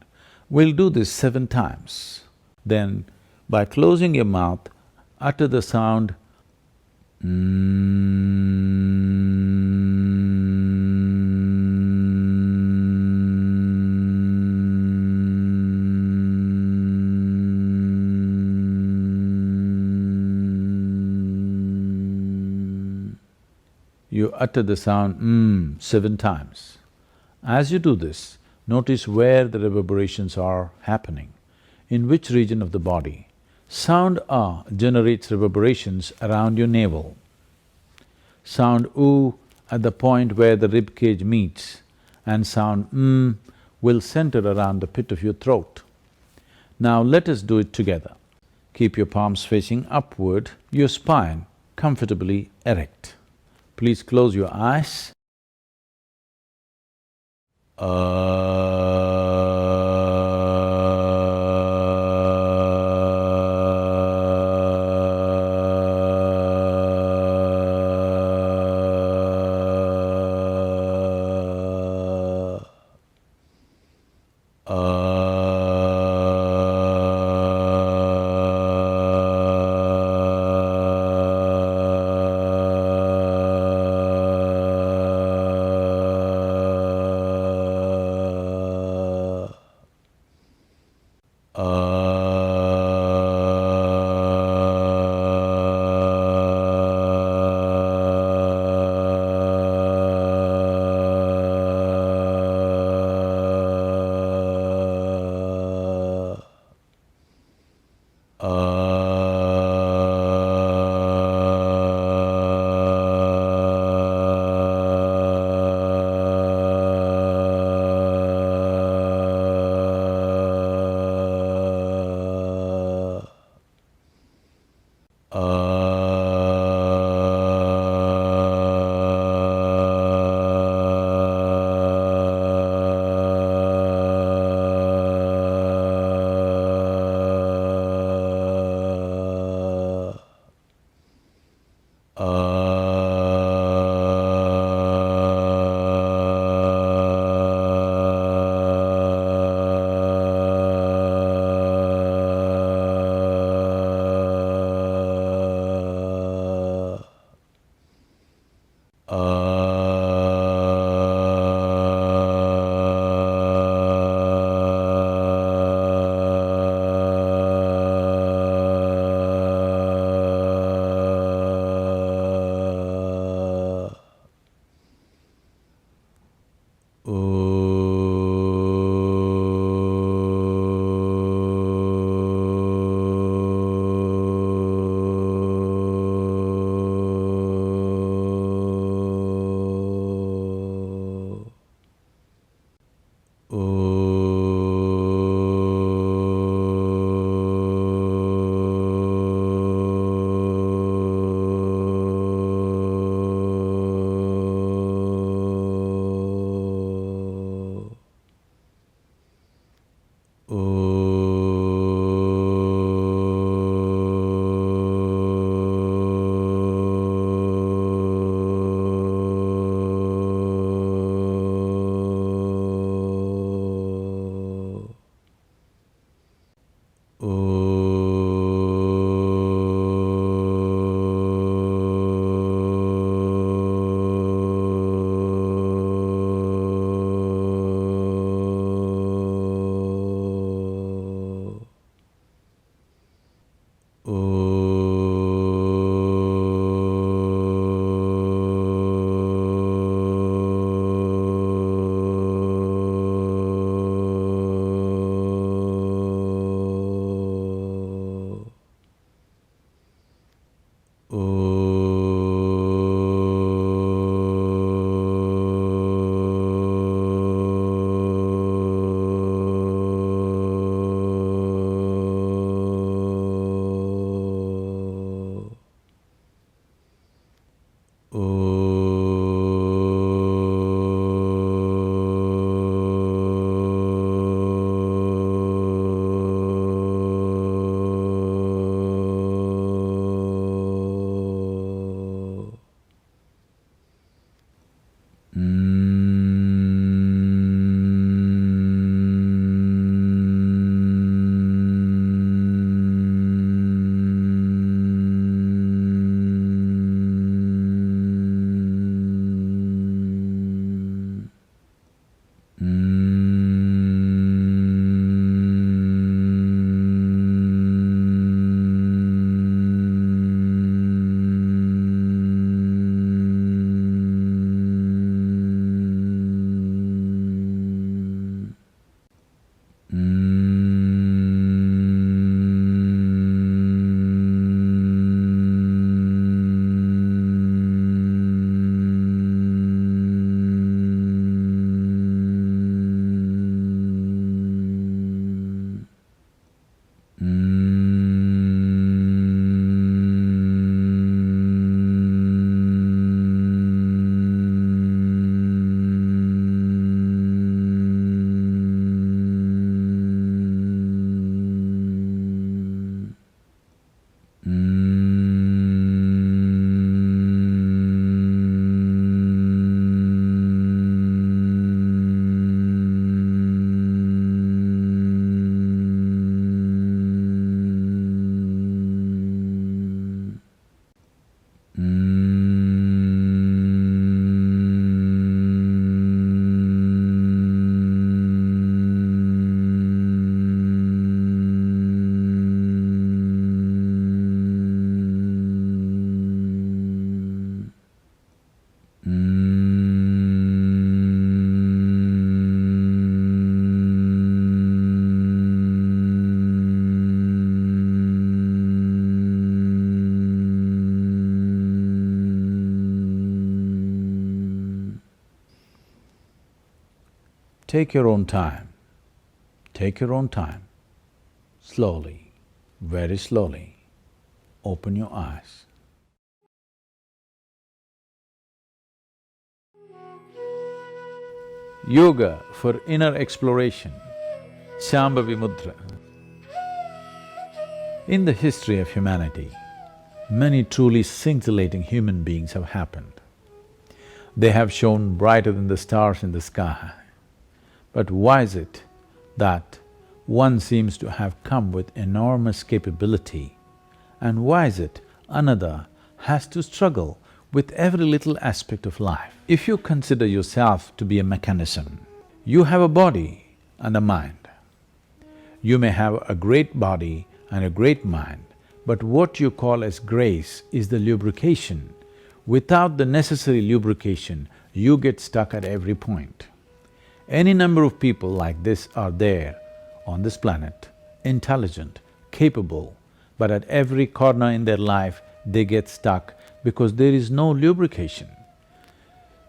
We'll do this 7 times. Then, by closing your mouth, utter the sound You utter the sound 7 times. As you do this, notice where the reverberations are happening, in which region of the body. Sound A generates reverberations around your navel. Sound U at the point where the rib cage meets, and sound will center around the pit of your throat. Now let us do it together. Keep your palms facing upward, your spine comfortably erect. Please close your eyes. take your own time. Take your own time. Slowly, very slowly, open your eyes. Yoga for inner exploration, Shambhavi Mudra. In the history of humanity, many truly scintillating human beings have happened. They have shone brighter than the stars in the sky. But why is it that one seems to have come with enormous capability, and why is it another has to struggle with every little aspect of life? If you consider yourself to be a mechanism, you have a body and a mind. You may have a great body and a great mind, but what you call as grace is the lubrication. Without the necessary lubrication, you get stuck at every point. Any number of people like this are there on this planet, intelligent, capable, but at every corner in their life they get stuck because there is no lubrication.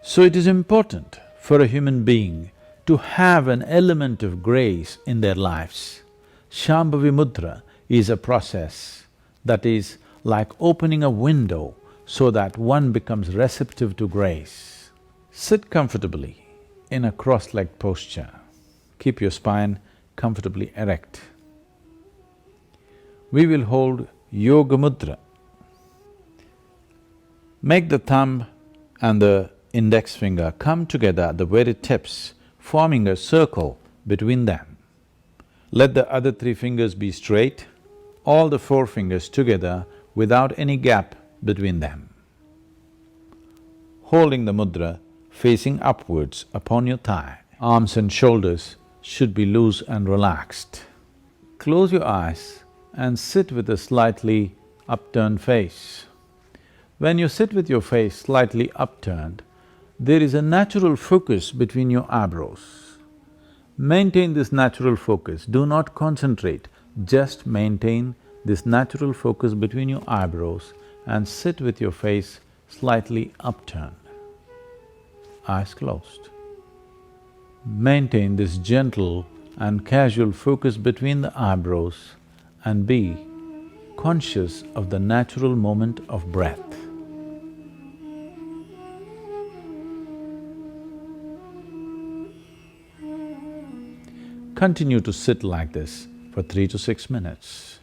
So it is important for a human being to have an element of grace in their lives. Shambhavi Mudra is a process that is like opening a window so that one becomes receptive to grace. Sit comfortably in a cross-legged posture. Keep your spine comfortably erect. We will hold Yoga Mudra. Make the thumb and the index finger come together at the very tips, forming a circle between them. Let the other three fingers be straight, all the four fingers together without any gap between them. Holding the mudra facing upwards upon your thigh, arms and shoulders should be loose and relaxed. Close your eyes and sit with a slightly upturned face. When you sit with your face slightly upturned, there is a natural focus between your eyebrows. Maintain this natural focus, do not concentrate, just maintain this natural focus between your eyebrows and sit with your face slightly upturned, eyes closed. Maintain this gentle and casual focus between the eyebrows and be conscious of the natural moment of breath. Continue to sit like this for 3 to 6 minutes.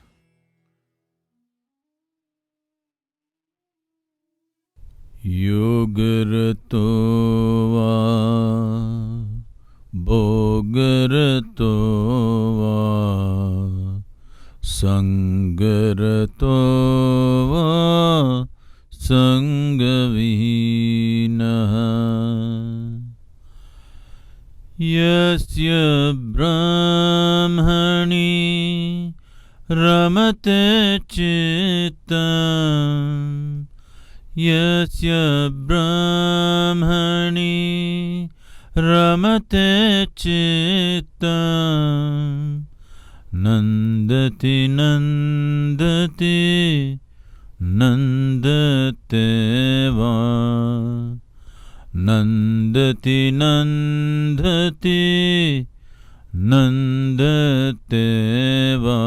Yogarato va, bhogarato va, sangarato va, sangavihinaha. Yasya brahmani ramate chittam, yasya brahmani ramate chittam, nandati nandati nandate va, nandati nandati nandate va.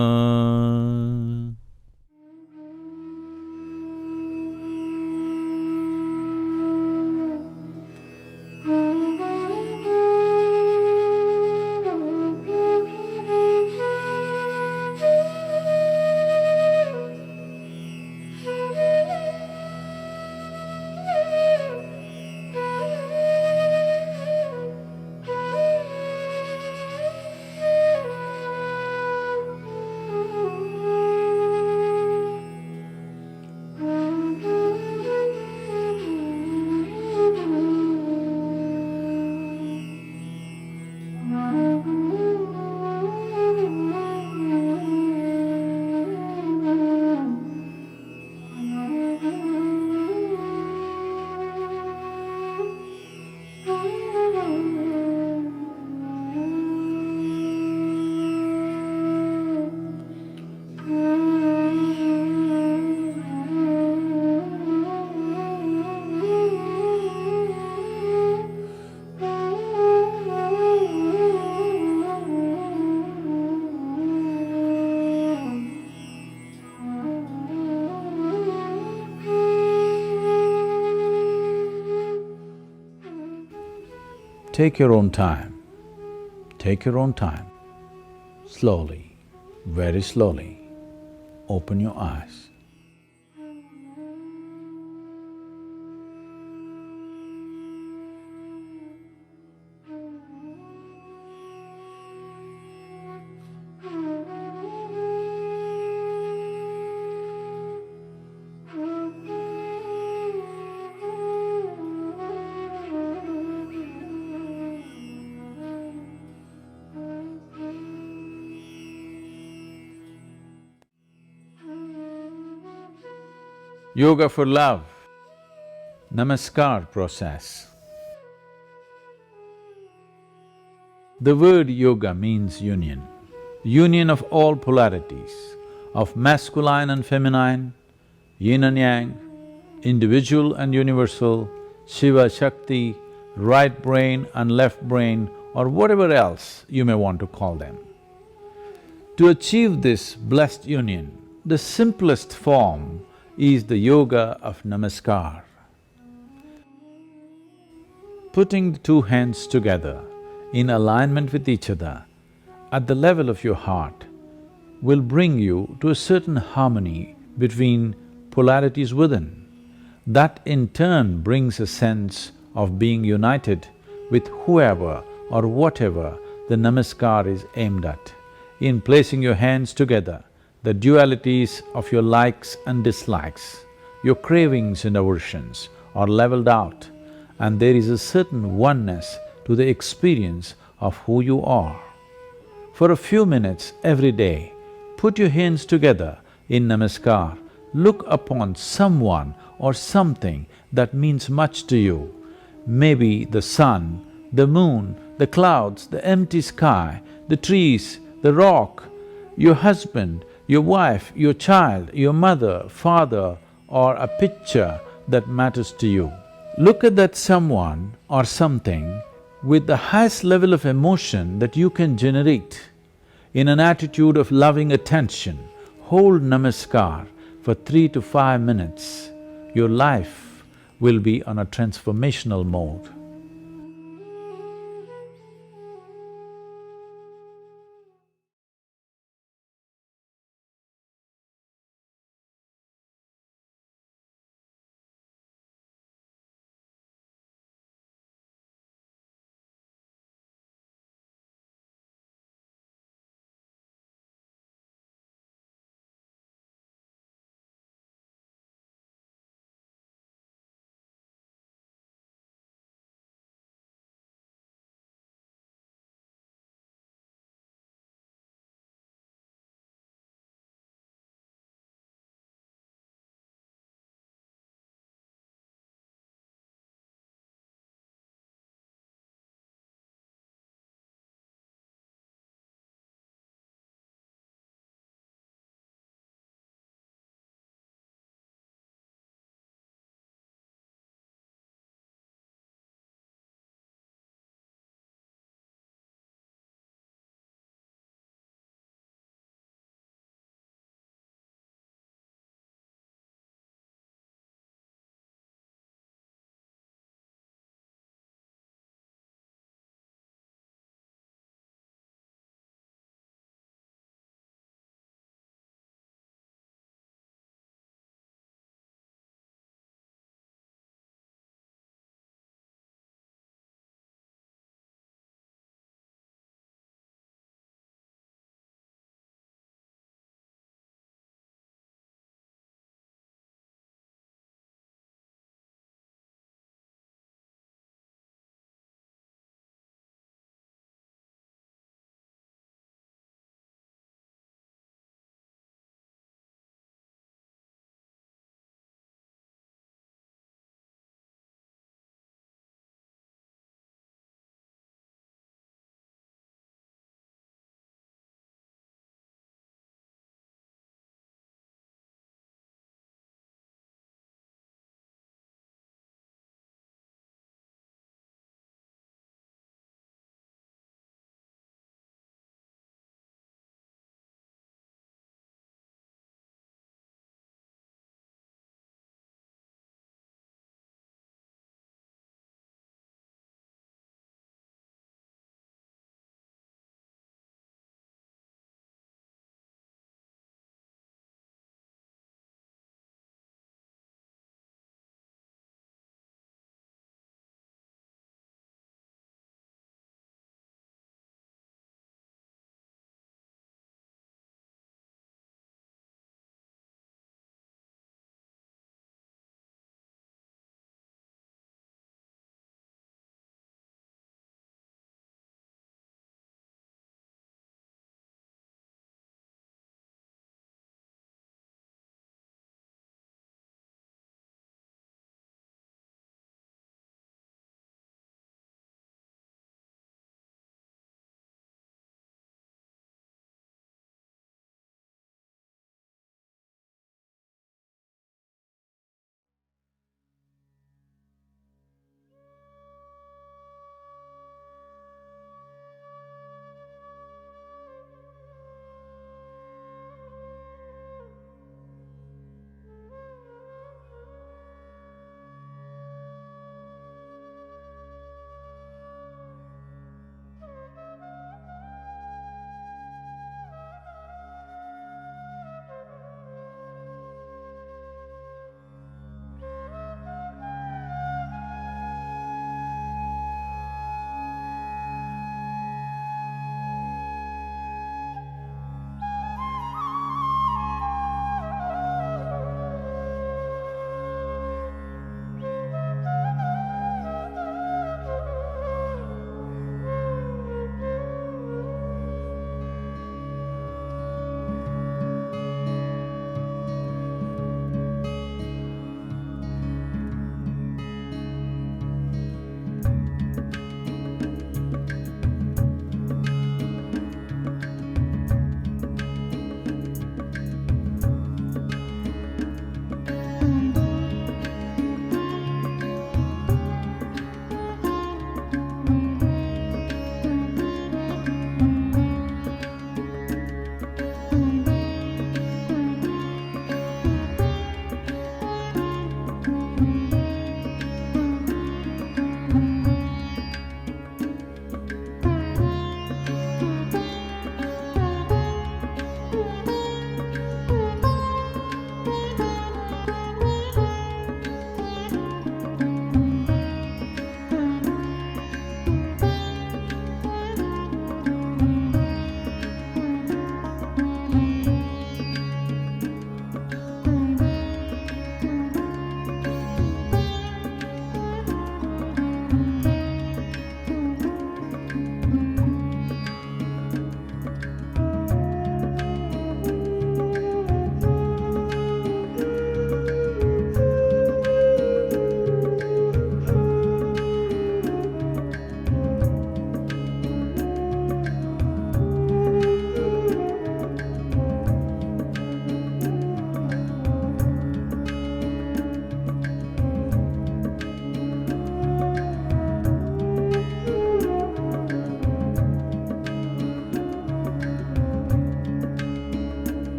Take your own time. Take your own time. Slowly, very slowly, open your eyes. Yoga for love, Namaskar process. The word yoga means union, union of all polarities, of masculine and feminine, yin and yang, individual and universal, Shiva, Shakti, right brain and left brain, or whatever else you may want to call them. To achieve this blessed union, the simplest form is the yoga of Namaskar. Putting the two hands together in alignment with each other at the level of your heart will bring you to a certain harmony between polarities within. That in turn brings a sense of being united with whoever or whatever the Namaskar is aimed at. In placing your hands together, the dualities of your likes and dislikes, your cravings and aversions are leveled out, and there is a certain oneness to the experience of who you are. For a few minutes every day, put your hands together in Namaskar, look upon someone or something that means much to you. Maybe the sun, the moon, the clouds, the empty sky, the trees, the rock, your husband, your wife, your child, your mother, father, or a picture that matters to you. Look at that someone or something with the highest level of emotion that you can generate. In an attitude of loving attention, hold Namaskar for 3 to 5 minutes. Your life will be on a transformational mode.